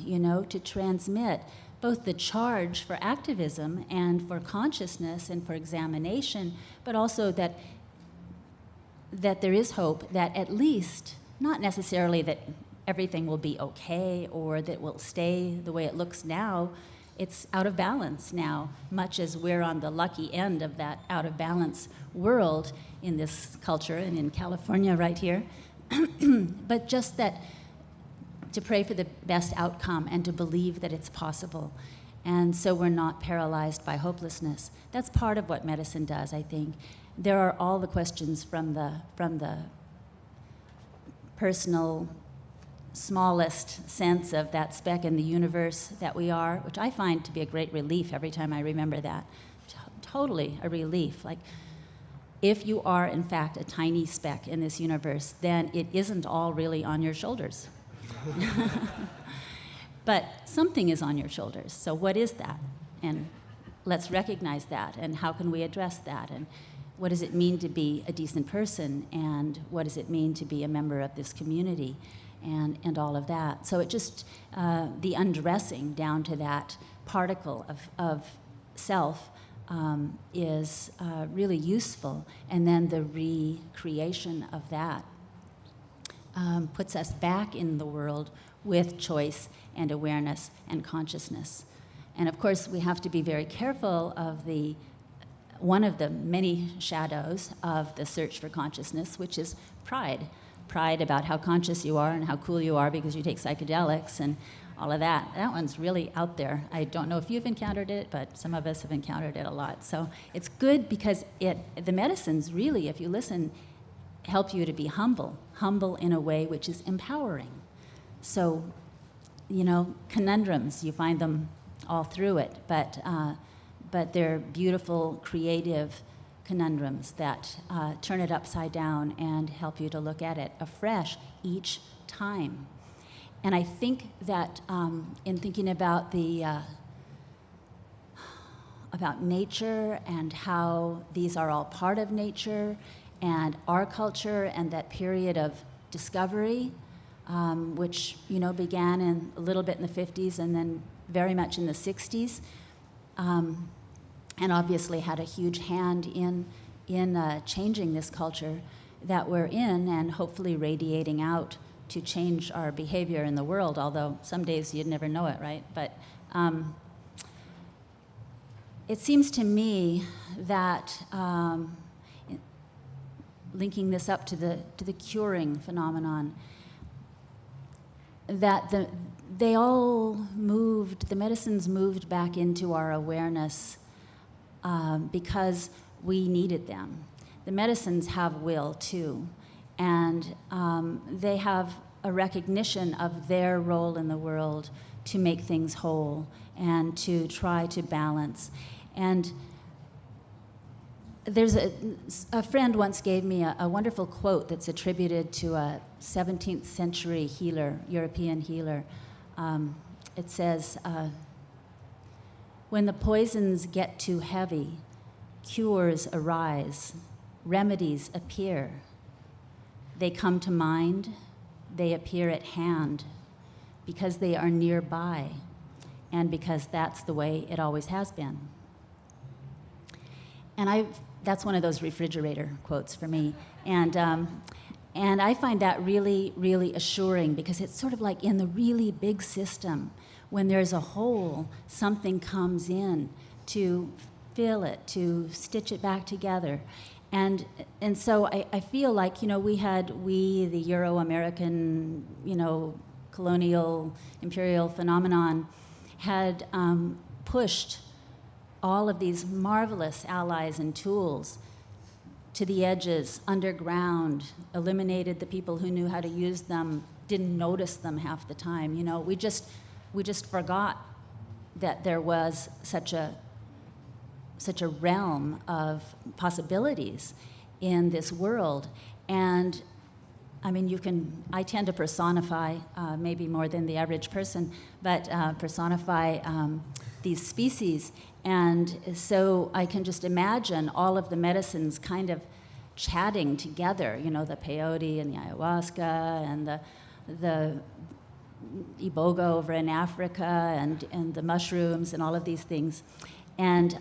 to transmit both the charge for activism and for consciousness and for examination, but also that there is hope, that at least, not necessarily that everything will be okay or that will stay the way it looks now. It's out of balance now, much as we're on the lucky end of that out of balance world in this culture and in California right here. But just that, to pray for the best outcome and to believe that it's possible. And so we're not paralyzed by hopelessness. That's part of what medicine does, I think. There are all the questions from the personal, smallest sense of that speck in the universe that we are, which I find to be a great relief every time I remember that. Totally a relief. Like, if you are, in fact, a tiny speck in this universe, then it isn't all really on your shoulders. But something is on your shoulders. So what is that? And let's recognize that. And how can we address that? And what does it mean to be a decent person? And what does it mean to be a member of this community? And all of that. So it just, the undressing down to that particle of self is really useful. And then the recreation of that puts us back in the world with choice and awareness and consciousness. And of course, we have to be very careful of one of the many shadows of the search for consciousness, which is pride. Pride about how conscious you are and how cool you are because you take psychedelics, and all of that. That one's really out there. I don't know if you've encountered it, but some of us have encountered it a lot. So it's good because the medicines really, if you listen, help you to be humble in a way which is empowering. So, conundrums, you find them all through it, but they're beautiful, creative conundrums that turn it upside down and help you to look at it afresh each time. And I think that in thinking about about nature and how these are all part of nature and our culture and that period of discovery, which began a little bit in the 50s and then very much in the 60s, and obviously had a huge hand in changing this culture that we're in and hopefully radiating out to change our behavior in the world, although some days you'd never know it, right? But it seems to me that linking this up to the curing phenomenon, that the medicines moved back into our awareness because we needed them. The medicines have will too, and they have a recognition of their role in the world to make things whole and to try to balance. And there's a friend once gave me a wonderful quote that's attributed to a 17th century healer, European healer. It says, when the poisons get too heavy, cures arise, remedies appear. They come to mind, they appear at hand, because they are nearby, and because that's the way it always has been. And that's one of those refrigerator quotes for me. And I find that really, really assuring, because it's sort of like in the really big system, when there's a hole, something comes in to fill it, to stitch it back together. And so I feel like, the Euro-American, colonial, imperial phenomenon had pushed all of these marvelous allies and tools to the edges, underground, eliminated the people who knew how to use them, didn't notice them half the time. We just forgot that there was such a realm of possibilities in this world. And I tend to personify, maybe more than the average person, but personify these species. And so I can just imagine all of the medicines kind of chatting together, the peyote and the ayahuasca and the iboga over in Africa and the mushrooms and all of these things. And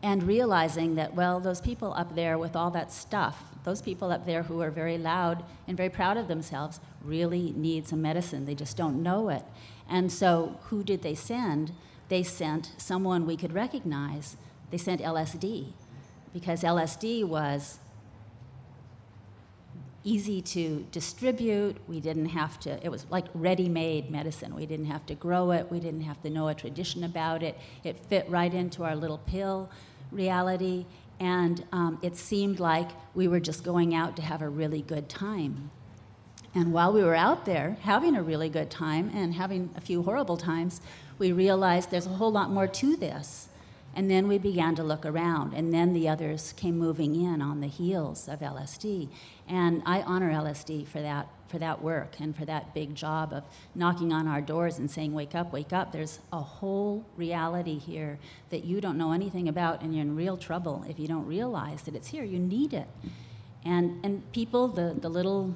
realizing that, those people up there with all that stuff, those people up there who are very loud and very proud of themselves really need some medicine. They just don't know it. And so who did they send? They sent someone we could recognize. They sent LSD, because LSD was easy to distribute. We didn't have to, it was like ready-made medicine. We didn't have to grow it. We didn't have to know a tradition about it. It fit right into our little pill reality. And it seemed like we were just going out to have a really good time. And while we were out there having a really good time and having a few horrible times, we realized there's a whole lot more to this. And then we began to look around, and then the others came moving in on the heels of LSD. And I honor LSD for that work and for that big job of knocking on our doors and saying, wake up, wake up. There's a whole reality here that you don't know anything about, and you're in real trouble if you don't realize that it's here. You need it. And people, the little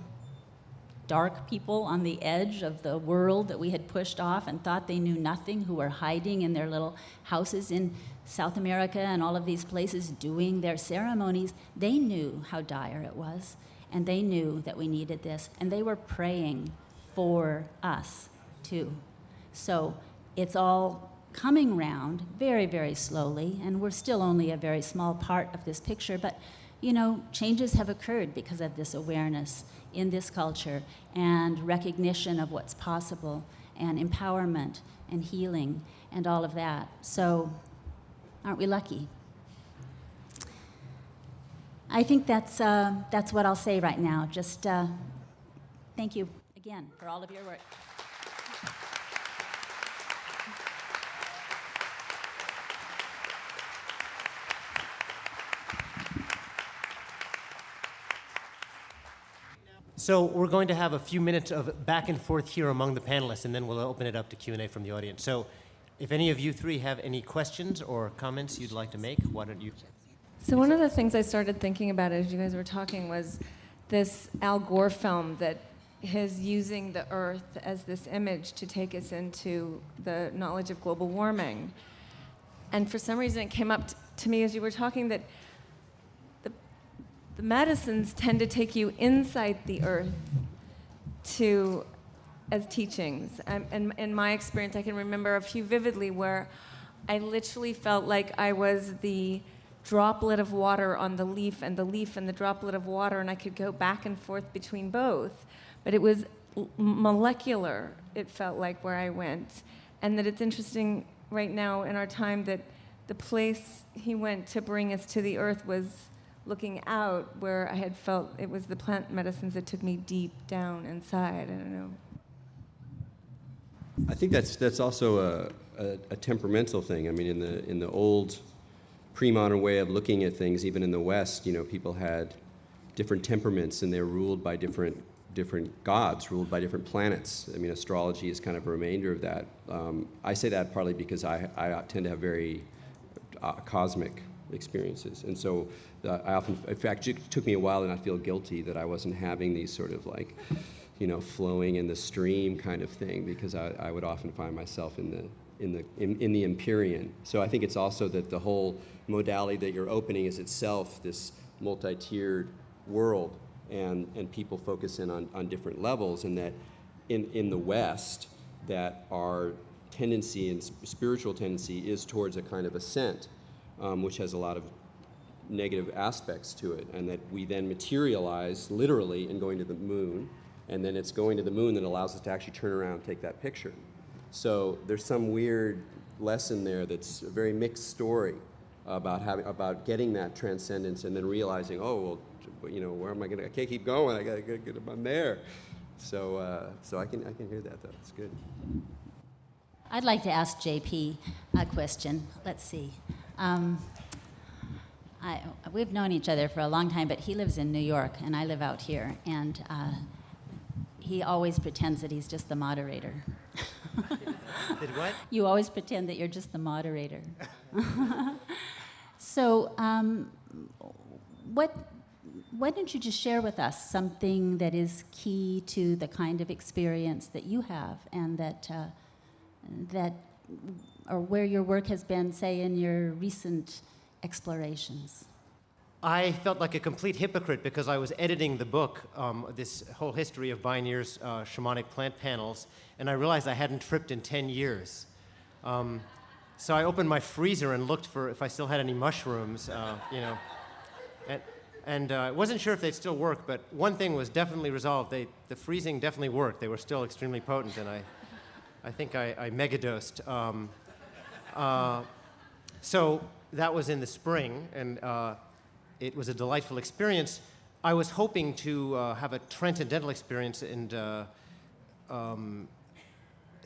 dark people on the edge of the world that we had pushed off and thought they knew nothing, who were hiding in their little houses in South America and all of these places doing their ceremonies, they knew how dire it was, and they knew that we needed this, and they were praying for us too. So it's all coming round very, very slowly, and we're still only a very small part of this picture, but changes have occurred because of this awareness in this culture, and recognition of what's possible, and empowerment, and healing, and all of that. So, aren't we lucky? I think that's what I'll say right now. Just thank you again for all of your work. So we're going to have a few minutes of back and forth here among the panelists, and then we'll open it up to Q&A from the audience. So if any of you three have any questions or comments you'd like to make, why don't you? So one of the things I started thinking about as you guys were talking was this Al Gore film that is using the Earth as this image to take us into the knowledge of global warming. And for some reason it came up to me as you were talking that the medicines tend to take you inside the Earth as teachings. And in my experience, I can remember a few vividly where I literally felt like I was the droplet of water on the leaf and the droplet of water, and I could go back and forth between both. But it was molecular, it felt like, where I went. And that it's interesting right now in our time that the place he went to bring us to the Earth was looking out, where I had felt it was the plant medicines that took me deep down inside. I don't know. I think that's also a temperamental thing. I mean, in the old pre-modern way of looking at things, even in the West, people had different temperaments, and they're ruled by different gods, ruled by different planets. I mean, astrology is kind of a remainder of that. I say that partly because I tend to have very cosmic experiences, and so I often, in fact, it took me a while to not feel guilty that I wasn't having these sort of like, flowing in the stream kind of thing, because I would often find myself in the Empyrean. So I think it's also that the whole modality that you're opening is itself this multi-tiered world, and people focus in on different levels, and that in the West, that our tendency and spiritual tendency is towards a kind of ascent, which has a lot of negative aspects to it, and that we then materialize literally in going to the moon, and then it's going to the moon that allows us to actually turn around and take that picture. So there's some weird lesson there that's a very mixed story about getting that transcendence, and then realizing, oh, well, where am I going to? I can't keep going. I got to get I'm there. So I can hear that though. It's good. I'd like to ask J.P. a question. Let's see. We've known each other for a long time, but he lives in New York, and I live out here, and he always pretends that he's just the moderator. Did what? You always pretend that you're just the moderator. So, why don't you just share with us something that is key to the kind of experience that you have, and that or where your work has been, say, in your recent explorations? I felt like a complete hypocrite because I was editing the book, this whole history of Bioneers shamanic plant panels, and I realized I hadn't tripped in 10 years. So I opened my freezer and looked for if I still had any mushrooms, and I wasn't sure if they'd still work, but one thing was definitely resolved. The freezing definitely worked. They were still extremely potent, and I think I megadosed. So that was in the spring, and it was a delightful experience. I was hoping to have a transcendental experience and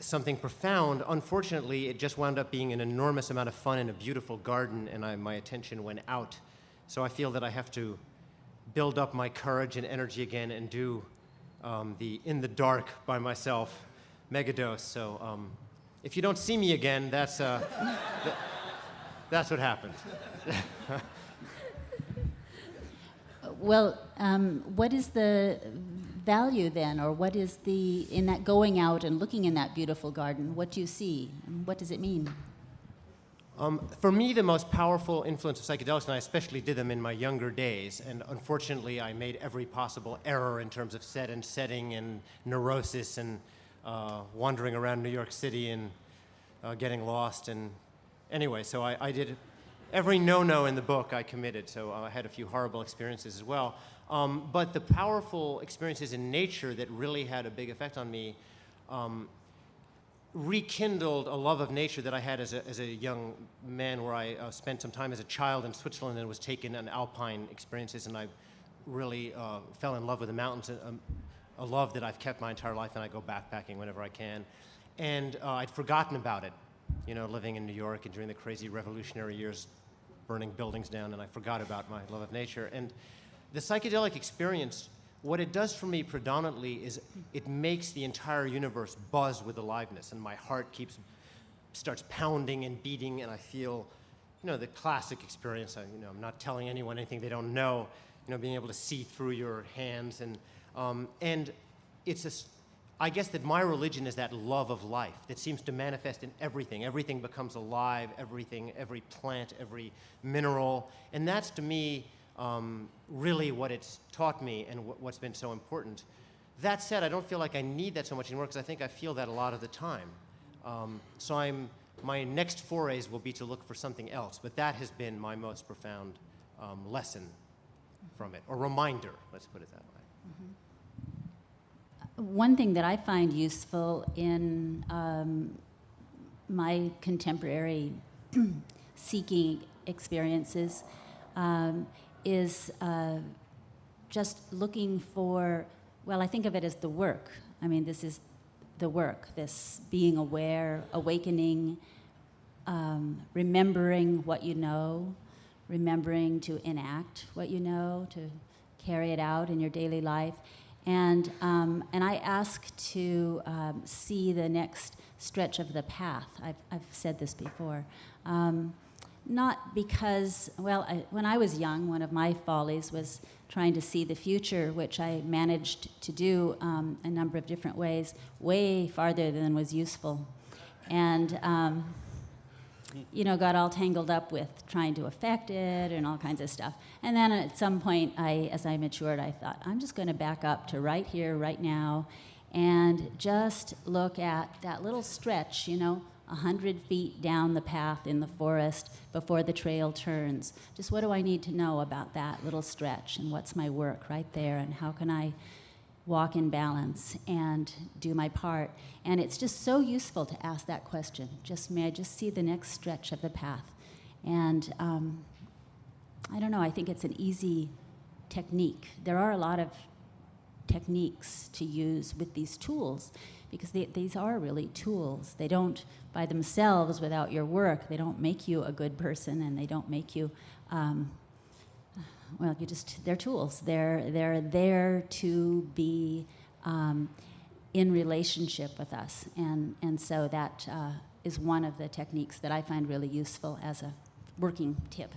something profound. Unfortunately, it just wound up being an enormous amount of fun in a beautiful garden, and my attention went out. So I feel that I have to build up my courage and energy again and do the in the dark by myself megadose. So if you don't see me again, that's what happened. Well, what is the value then, or what is in that going out and looking in that beautiful garden? What do you see? What does it mean? For me, the most powerful influence of psychedelics, and I especially did them in my younger days, and unfortunately I made every possible error in terms of set and setting and neurosis and wandering around New York City and getting lost. And anyway, so I did every no-no in the book I committed, so I had a few horrible experiences as well. But the powerful experiences in nature that really had a big effect on me rekindled a love of nature that I had as a young man, where I spent some time as a child in Switzerland and was taken on alpine experiences, and I really fell in love with the mountains, a love that I've kept my entire life, and I go backpacking whenever I can. And I'd forgotten about it, living in New York and during the crazy revolutionary years, burning buildings down, and I forgot about my love of nature. And the psychedelic experience, what it does for me predominantly is it makes the entire universe buzz with aliveness, and my heart starts pounding and beating, and I feel, the classic experience. I'm not telling anyone anything they don't know. Being able to see through your hands, and it's I guess that my religion is that love of life that seems to manifest in everything. Everything becomes alive. Every plant, every mineral, and that's to me really what it's taught me and what's been so important. That said, I don't feel like I need that so much anymore, because I think I feel that a lot of the time. So my next forays will be to look for something else, but that has been my most profound lesson from it, or reminder, let's put it that way. One thing that I find useful in my contemporary seeking experiences is just looking for, I think of it as the work. This is the work, this being aware, awakening, remembering what you know, remembering to enact what you know, to carry it out in your daily life. And I ask to see the next stretch of the path. I've said this before. Not because, when I was young, one of my follies was trying to see the future, which I managed to do a number of different ways, way farther than was useful. And got all tangled up with trying to affect it and all kinds of stuff. And then at some point, as I matured, I thought, I'm just going to back up to right here, right now, and just look at that little stretch, 100 feet down the path in the forest before the trail turns. Just what do I need to know about that little stretch, and what's my work right there, and how can I walk in balance and do my part? And it's just so useful to ask that question. May I just see the next stretch of the path? And I don't know, I think it's an easy technique. There are a lot of techniques to use with these tools, because these are really tools. They don't, by themselves, without your work, they don't make you a good person, and they don't make you they're tools. They're there to be in relationship with us. And so that is one of the techniques that I find really useful as a working tip.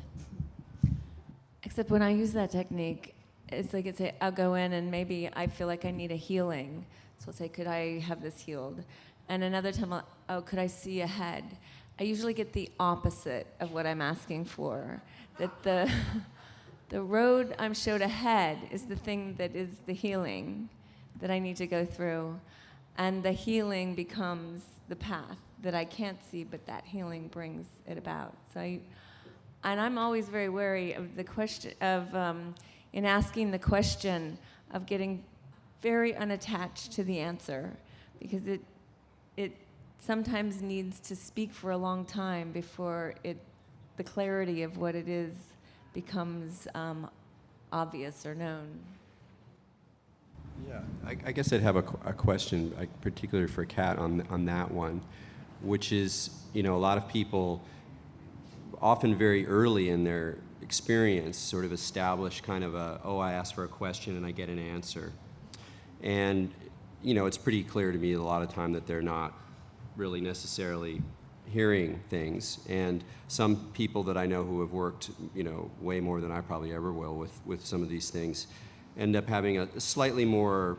Except when I use that technique, it's like I'll go in and maybe I feel like I need a healing. So I'll say, could I have this healed? And another time, could I see ahead? I usually get the opposite of what I'm asking for. That the road I'm showed ahead is the thing that is the healing that I need to go through. And the healing becomes the path that I can't see, but that healing brings it about. And I'm always very wary of the question in asking the question of getting very unattached to the answer, because it sometimes needs to speak for a long time before the clarity of what it is becomes obvious or known. Yeah, I guess I'd have a question, particularly for Kat on that one, which is, a lot of people often very early in their experience sort of establish kind of I ask for a question and I get an answer. And, it's pretty clear to me a lot of time that they're not really necessarily hearing things. And some people that I know who have worked, way more than I probably ever will with some of these things, end up having a slightly more,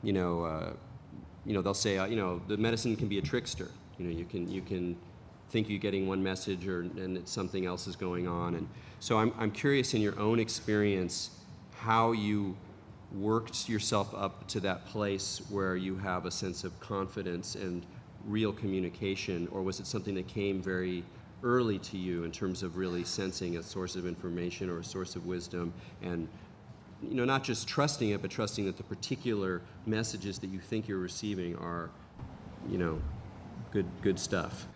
they'll say, the medicine can be a trickster. You can think you're getting one message and that something else is going on. And so I'm curious, in your own experience, how you worked yourself up to that place where you have a sense of confidence and real communication, or was it something that came very early to you in terms of really sensing a source of information or a source of wisdom, and not just trusting it, but trusting that the particular messages that you think you're receiving are, good stuff?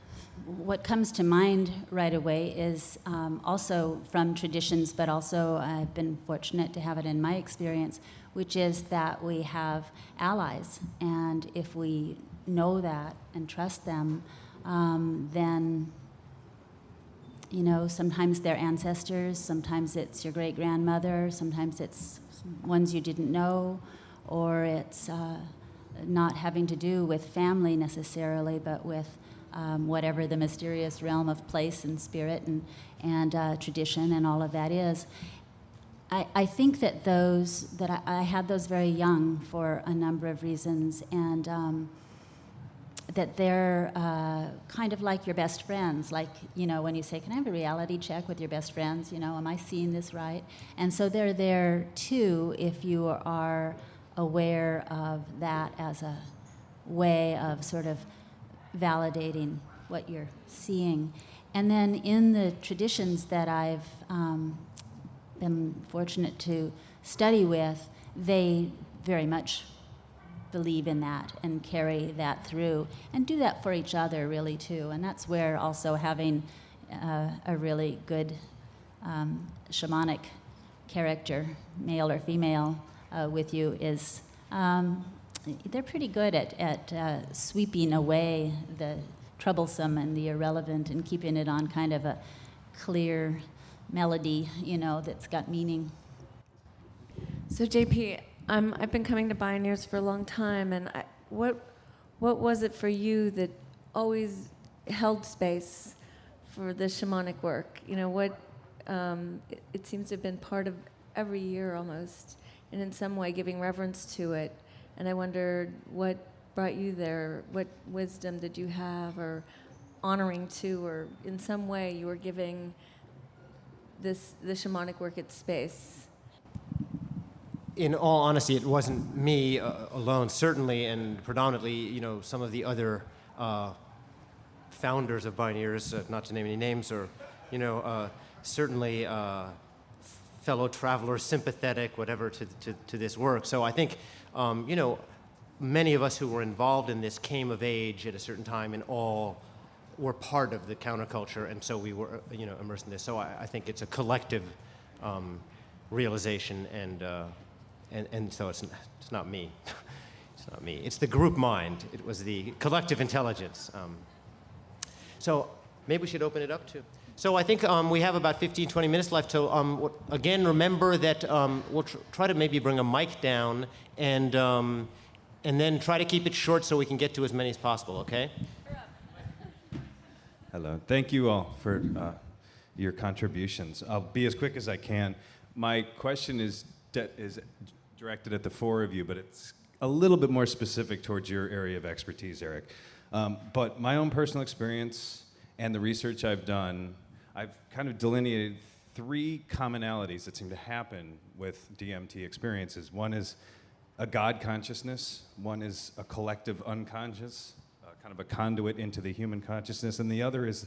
What comes to mind right away is also from traditions, but also I've been fortunate to have it in my experience, which is that we have allies, and if we know that and trust them, then sometimes they're ancestors, sometimes it's your great-grandmother, sometimes it's ones you didn't know, or it's not having to do with family necessarily, but with whatever the mysterious realm of place and spirit and tradition and all of that is. I think that I had those very young for a number of reasons, and that they're kind of like your best friends, like, when you say, can I have a reality check with your best friends, am I seeing this right? And so they're there too if you are aware of that as a way of sort of validating what you're seeing. And then in the traditions that I've been fortunate to study with, they very much believe in that and carry that through and do that for each other really too. And that's where also having a really good shamanic character, male or female, with you is they're pretty good at sweeping away the troublesome and the irrelevant and keeping it on kind of a clear melody, that's got meaning. So JP, I've been coming to Bioneers for a long time, and what was it for you that always held space for the shamanic work? It seems to have been part of every year almost, and in some way giving reverence to it. And I wondered what brought you there, what wisdom did you have, or honoring to, or in some way you were giving the shamanic work its space. In all honesty, it wasn't me alone, certainly, and predominantly, some of the other founders of Bioneers, not to name any names, or, certainly fellow travelers, sympathetic, whatever, to this work. So I think, many of us who were involved in this came of age at a certain time and all were part of the counterculture, and so we were, immersed in this. So I think it's a collective realization, and so it's not me. It's not me. It's the group mind. It was the collective intelligence. So maybe we should open it up to. So I think we have about 15, 20 minutes left. So again, remember that we'll try to maybe bring a mic down and then try to keep it short so we can get to as many as possible, okay? Hello. Thank you all for your contributions. I'll be as quick as I can. My question is directed at the four of you, but it's a little bit more specific towards your area of expertise, Erik. But my own personal experience and the research I've done, I've kind of delineated three commonalities that seem to happen with DMT experiences. One is a God consciousness, one is a collective unconscious, kind of a conduit into the human consciousness, and the other is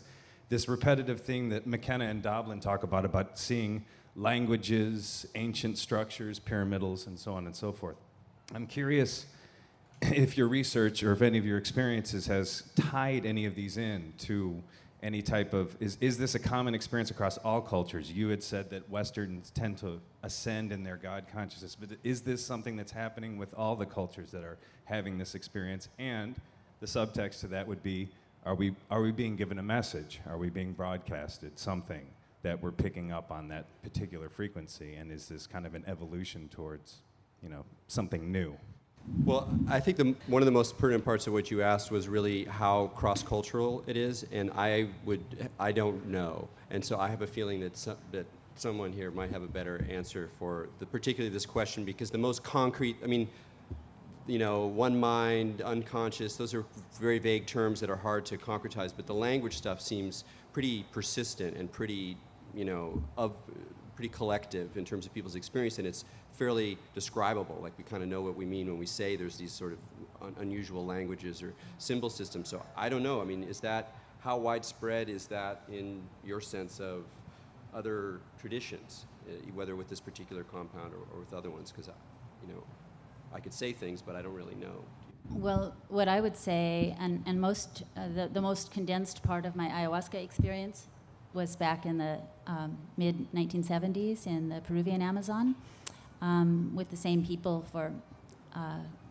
this repetitive thing that McKenna and Doblin talk about seeing languages, ancient structures, pyramidals, and so on and so forth. I'm curious if your research or if any of your experiences has tied any of these in to any type of, is this a common experience across all cultures? You had said that Westerns tend to ascend in their God consciousness, but is this something that's happening with all the cultures that are having this experience? And the subtext to that would be, are we being given a message? Are we being broadcasted something that we're picking up on that particular frequency? And is this kind of an evolution towards, something new? Well, I think one of the most pertinent parts of what you asked was really how cross-cultural it is, and I don't know. And so I have a feeling that someone here might have a better answer for particularly this question, because the most concrete, one mind, unconscious, those are very vague terms that are hard to concretize, but the language stuff seems pretty persistent and pretty collective in terms of people's experience, and it's fairly describable. Like, we kind of know what we mean when we say there's these sort of unusual languages or symbol systems. So I don't know. Is that how widespread is that in your sense of other traditions, whether with this particular compound or with other ones? Because, I could say things, but I don't really know. Well, what I would say, and most the most condensed part of my ayahuasca experience was back in the mid-1970s in the Peruvian Amazon with the same people for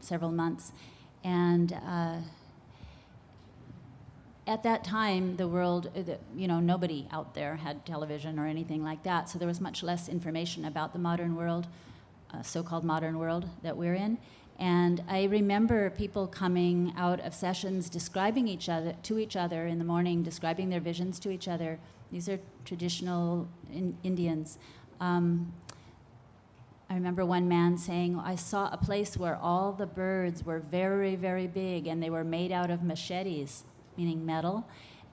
several months. And at that time, the world, nobody out there had television or anything like that, so there was much less information about the modern world, so-called modern world that we're in. And I remember people coming out of sessions describing to each other in the morning, describing their visions to each other. These are traditional Indians. I remember one man saying, I saw a place where all the birds were very, very big, and they were made out of machetes, meaning metal,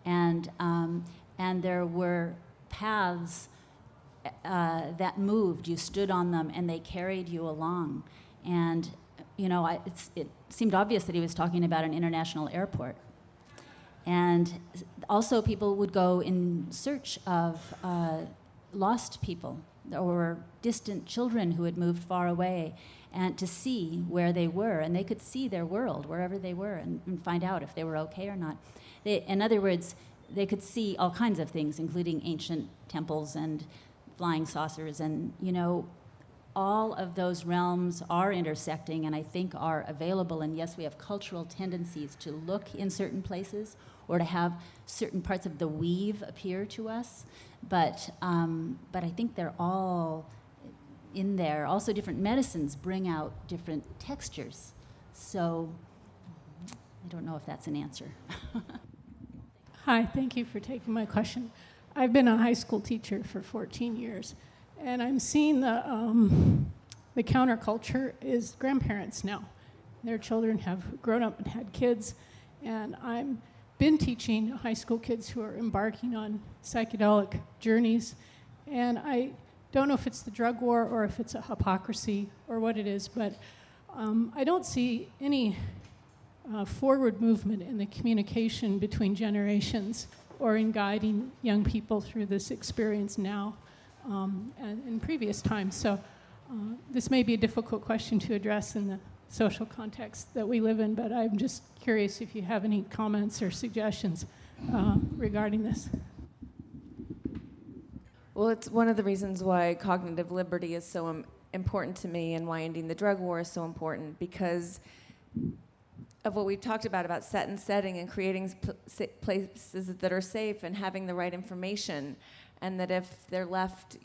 and there were paths that moved. You stood on them, and they carried you along. And it seemed obvious that he was talking about an international airport. And also people would go in search of lost people or distant children who had moved far away, and to see where they were. And they could see their world wherever they were and find out if they were okay or not. In other words, they could see all kinds of things, including ancient temples and flying saucers, and all of those realms are intersecting and I think are available. And yes, we have cultural tendencies to look in certain places or to have certain parts of the weave appear to us, but I think they're all in there. Also, different medicines bring out different textures. So I don't know if that's an answer. Hi, thank you for taking my question. I've been a high school teacher for 14 years, and I'm seeing the counterculture is grandparents now. Their children have grown up and had kids, and I've been teaching high school kids who are embarking on psychedelic journeys, and I don't know if it's the drug war or if it's a hypocrisy or what it is, but I don't see any forward movement in the communication between generations or in guiding young people through this experience now and in previous times. So this may be a difficult question to address in the social context that we live in, but I'm just curious if you have any comments or suggestions regarding this. Well, it's one of the reasons why cognitive liberty is so important to me and why ending the drug war is so important, because of what we've talked about set and setting and creating places that are safe and having the right information, and that if they're left,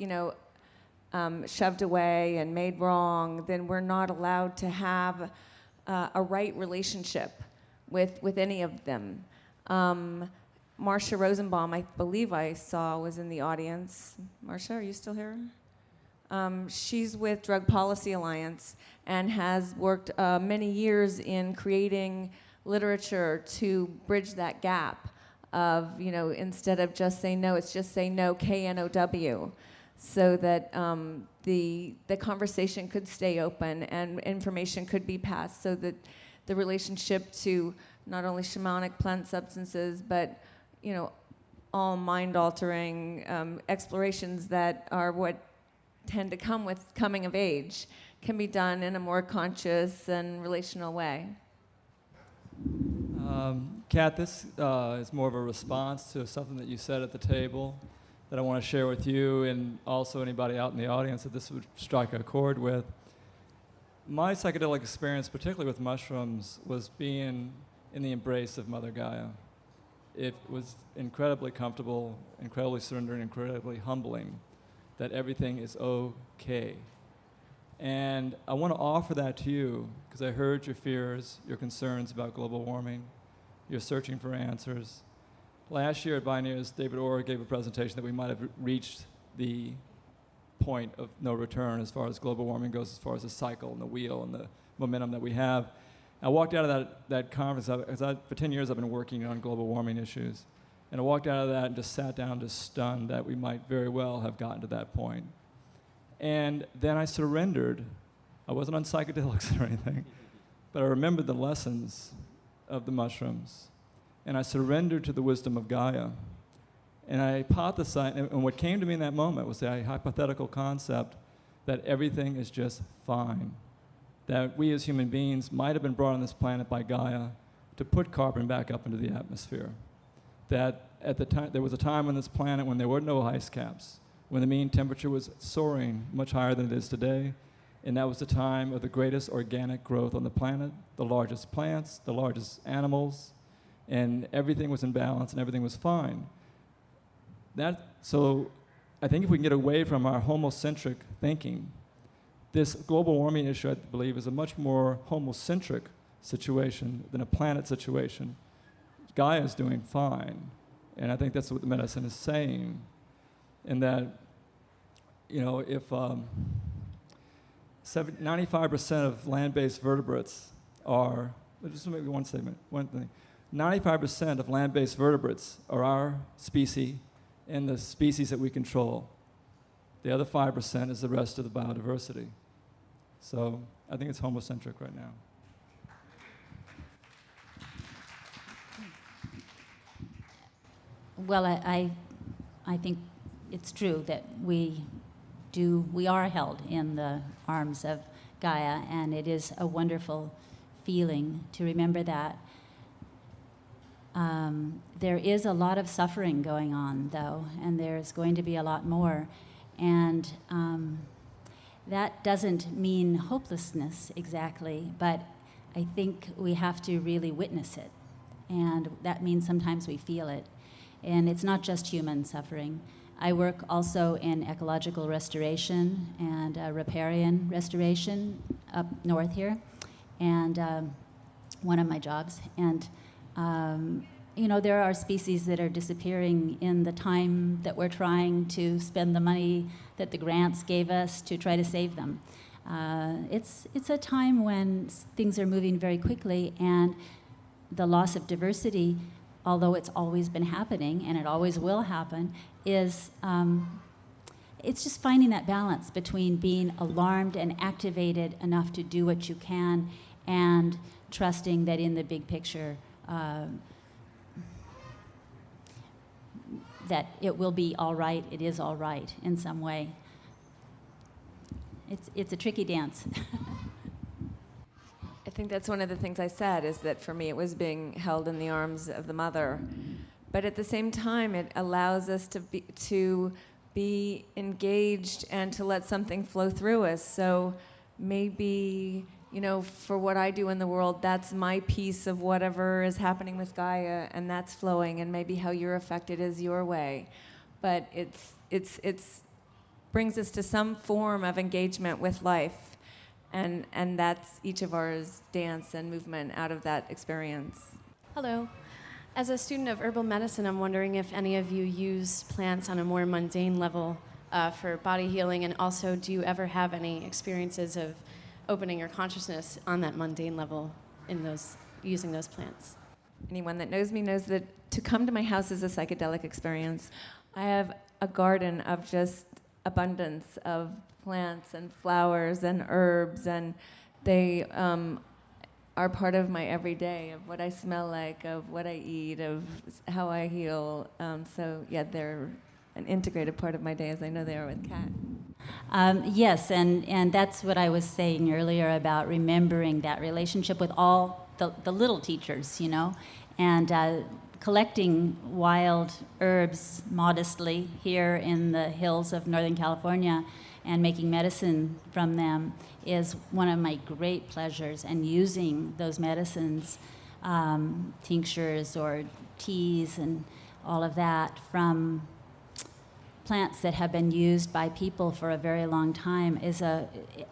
shoved away and made wrong, then we're not allowed to have a right relationship with any of them. Marcia Rosenbaum, I believe I saw, was in the audience. Marcia, are you still here? She's with Drug Policy Alliance and has worked many years in creating literature to bridge that gap of, instead of just say no, it's just say no, K-N-O-W, so that the conversation could stay open and information could be passed, so that the relationship to not only shamanic plant substances, but all mind-altering explorations that are what tend to come with coming of age can be done in a more conscious and relational way. Kat, this is more of a response to something that you said at the table that I want to share with you and also anybody out in the audience that this would strike a chord with. My psychedelic experience, particularly with mushrooms, was being in the embrace of Mother Gaia. It was incredibly comfortable, incredibly surrendering, incredibly humbling that everything is okay. And I want to offer that to you because I heard your fears, your concerns about global warming. You're searching for answers. Last year at Bioneers, David Orr gave a presentation that we might have reached the point of no return as far as global warming goes, as far as the cycle and the wheel and the momentum that we have. I walked out of that conference, because for 10 years I've been working on global warming issues, and I walked out of that and just sat down just stunned that we might very well have gotten to that point. And then I surrendered. I wasn't on psychedelics or anything, but I remembered the lessons of the mushrooms. and I surrendered to the wisdom of Gaia. And I hypothesized, and what came to me in that moment was the hypothetical concept that everything is just fine. That we as human beings might have been brought on this planet by Gaia to put carbon back up into the atmosphere. That at the time, there was a time on this planet when there were no ice caps, when the mean temperature was soaring much higher than it is today, and that was the time of the greatest organic growth on the planet, the largest plants, the largest animals, and everything was in balance and everything was fine. So I think if we can get away from our homocentric thinking, this global warming issue, I believe, is a much more homocentric situation than a planet situation. Gaia is doing fine, and I think that's what the medicine is saying. And that, if 95% of land-based vertebrates are, just maybe one statement, one thing. 95% of land-based vertebrates are our species and the species that we control. The other 5% is the rest of the biodiversity. So I think it's homocentric right now. Well, I think it's true that we are held in the arms of Gaia, and it is a wonderful feeling to remember that. There is a lot of suffering going on, though, and there's going to be a lot more. And that doesn't mean hopelessness exactly, but I think we have to really witness it. And that means sometimes we feel it. And it's not just human suffering. I work also in ecological restoration and riparian restoration up north here, and one of my jobs. And there are species that are disappearing in the time that we're trying to spend the money that the grants gave us to try to save them. It's a time when things are moving very quickly, and the loss of diversity, although it's always been happening and it always will happen, is it's just finding that balance between being alarmed and activated enough to do what you can and trusting that in the big picture that it will be all right, it is all right in some way. It's a tricky dance. I think that's one of the things I said, is that for me it was being held in the arms of the mother. But at the same time, it allows us to be engaged and to let something flow through us. So maybe, for what I do in the world, that's my piece of whatever is happening with Gaia, and that's flowing, and maybe how you're affected is your way. But it's brings us to some form of engagement with life. And that's each of ours dance and movement out of that experience. Hello. As a student of herbal medicine, I'm wondering if any of you use plants on a more mundane level for body healing, and also do you ever have any experiences of opening your consciousness on that mundane level using those plants? Anyone that knows me knows that to come to my house is a psychedelic experience. I have a garden of just abundance of plants and flowers and herbs, and they are part of my everyday, of what I smell like, of what I eat, of how I heal. So yeah, they're an integrated part of my day, as I know they are with Kat. Yes, and that's what I was saying earlier about remembering that relationship with all the little teachers, and collecting wild herbs modestly here in the hills of Northern California and making medicine from them is one of my great pleasures, and using those medicines, tinctures or teas and all of that from plants that have been used by people for a very long time it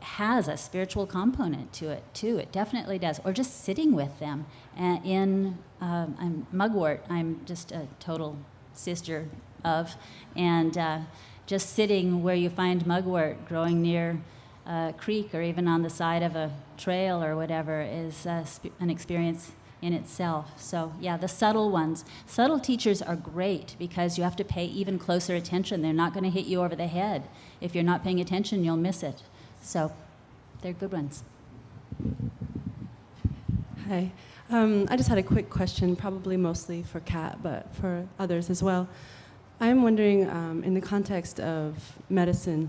has a spiritual component to it too. It definitely does. Or just sitting with them I'm mugwort. I'm just a total sister of, and just sitting where you find mugwort growing near a creek or even on the side of a trail or whatever is an experience in itself. So yeah, the subtle ones. Subtle teachers are great because you have to pay even closer attention. They're not going to hit you over the head. If you're not paying attention, you'll miss it. So they're good ones. Hi. I just had a quick question, probably mostly for Kat, but for others as well. I'm wondering, in the context of medicine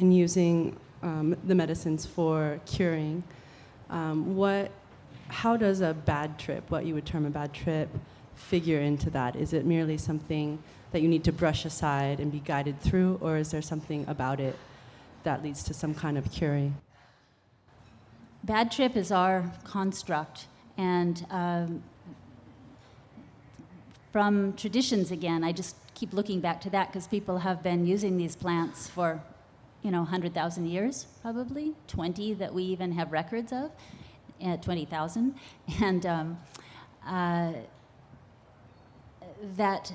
and using the medicines for curing, how does a bad trip, what you would term a bad trip, figure into that? Is it merely something that you need to brush aside and be guided through, or is there something about it that leads to some kind of curing? Bad trip is our construct, and from traditions again, I just keep looking back to that because people have been using these plants for 100,000 years, probably 20 that we even have records of, 20,000, and that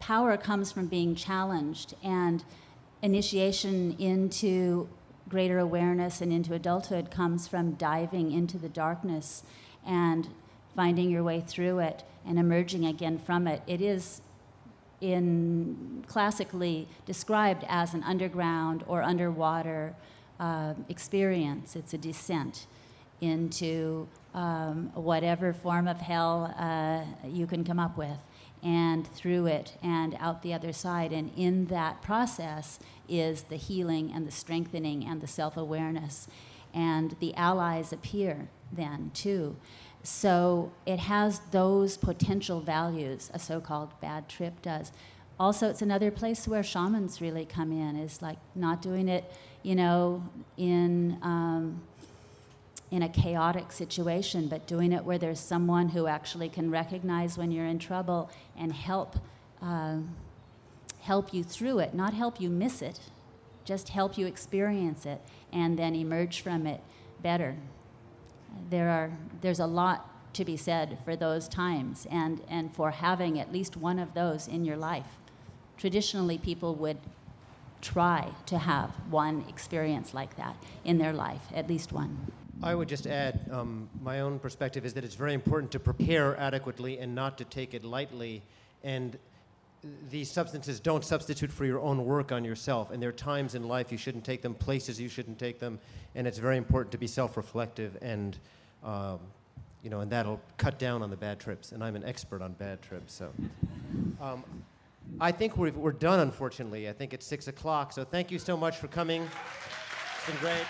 power comes from being challenged, and initiation into greater awareness and into adulthood comes from diving into the darkness and finding your way through it and emerging again from it. It is classically described as an underground or underwater experience. It's a descent into whatever form of hell you can come up with, and through it and out the other side. And in that process is the healing and the strengthening and the self-awareness. And the allies appear then too. So it has those potential values, a so-called bad trip does. Also, it's another place where shamans really come in, is like not doing it, in a chaotic situation, but doing it where there's someone who actually can recognize when you're in trouble and help you through it, not help you miss it, just help you experience it and then emerge from it better. There's a lot to be said for those times and for having at least one of those in your life. Traditionally, people would try to have one experience like that in their life, at least one. I would just add, my own perspective is that it's very important to prepare adequately and not to take it lightly. And these substances don't substitute for your own work on yourself. And there are times in life you shouldn't take them, places you shouldn't take them. And it's very important to be self-reflective, and and that'll cut down on the bad trips. And I'm an expert on bad trips, so. I think we're done, unfortunately. I think it's 6 o'clock. So thank you so much for coming. It's been great.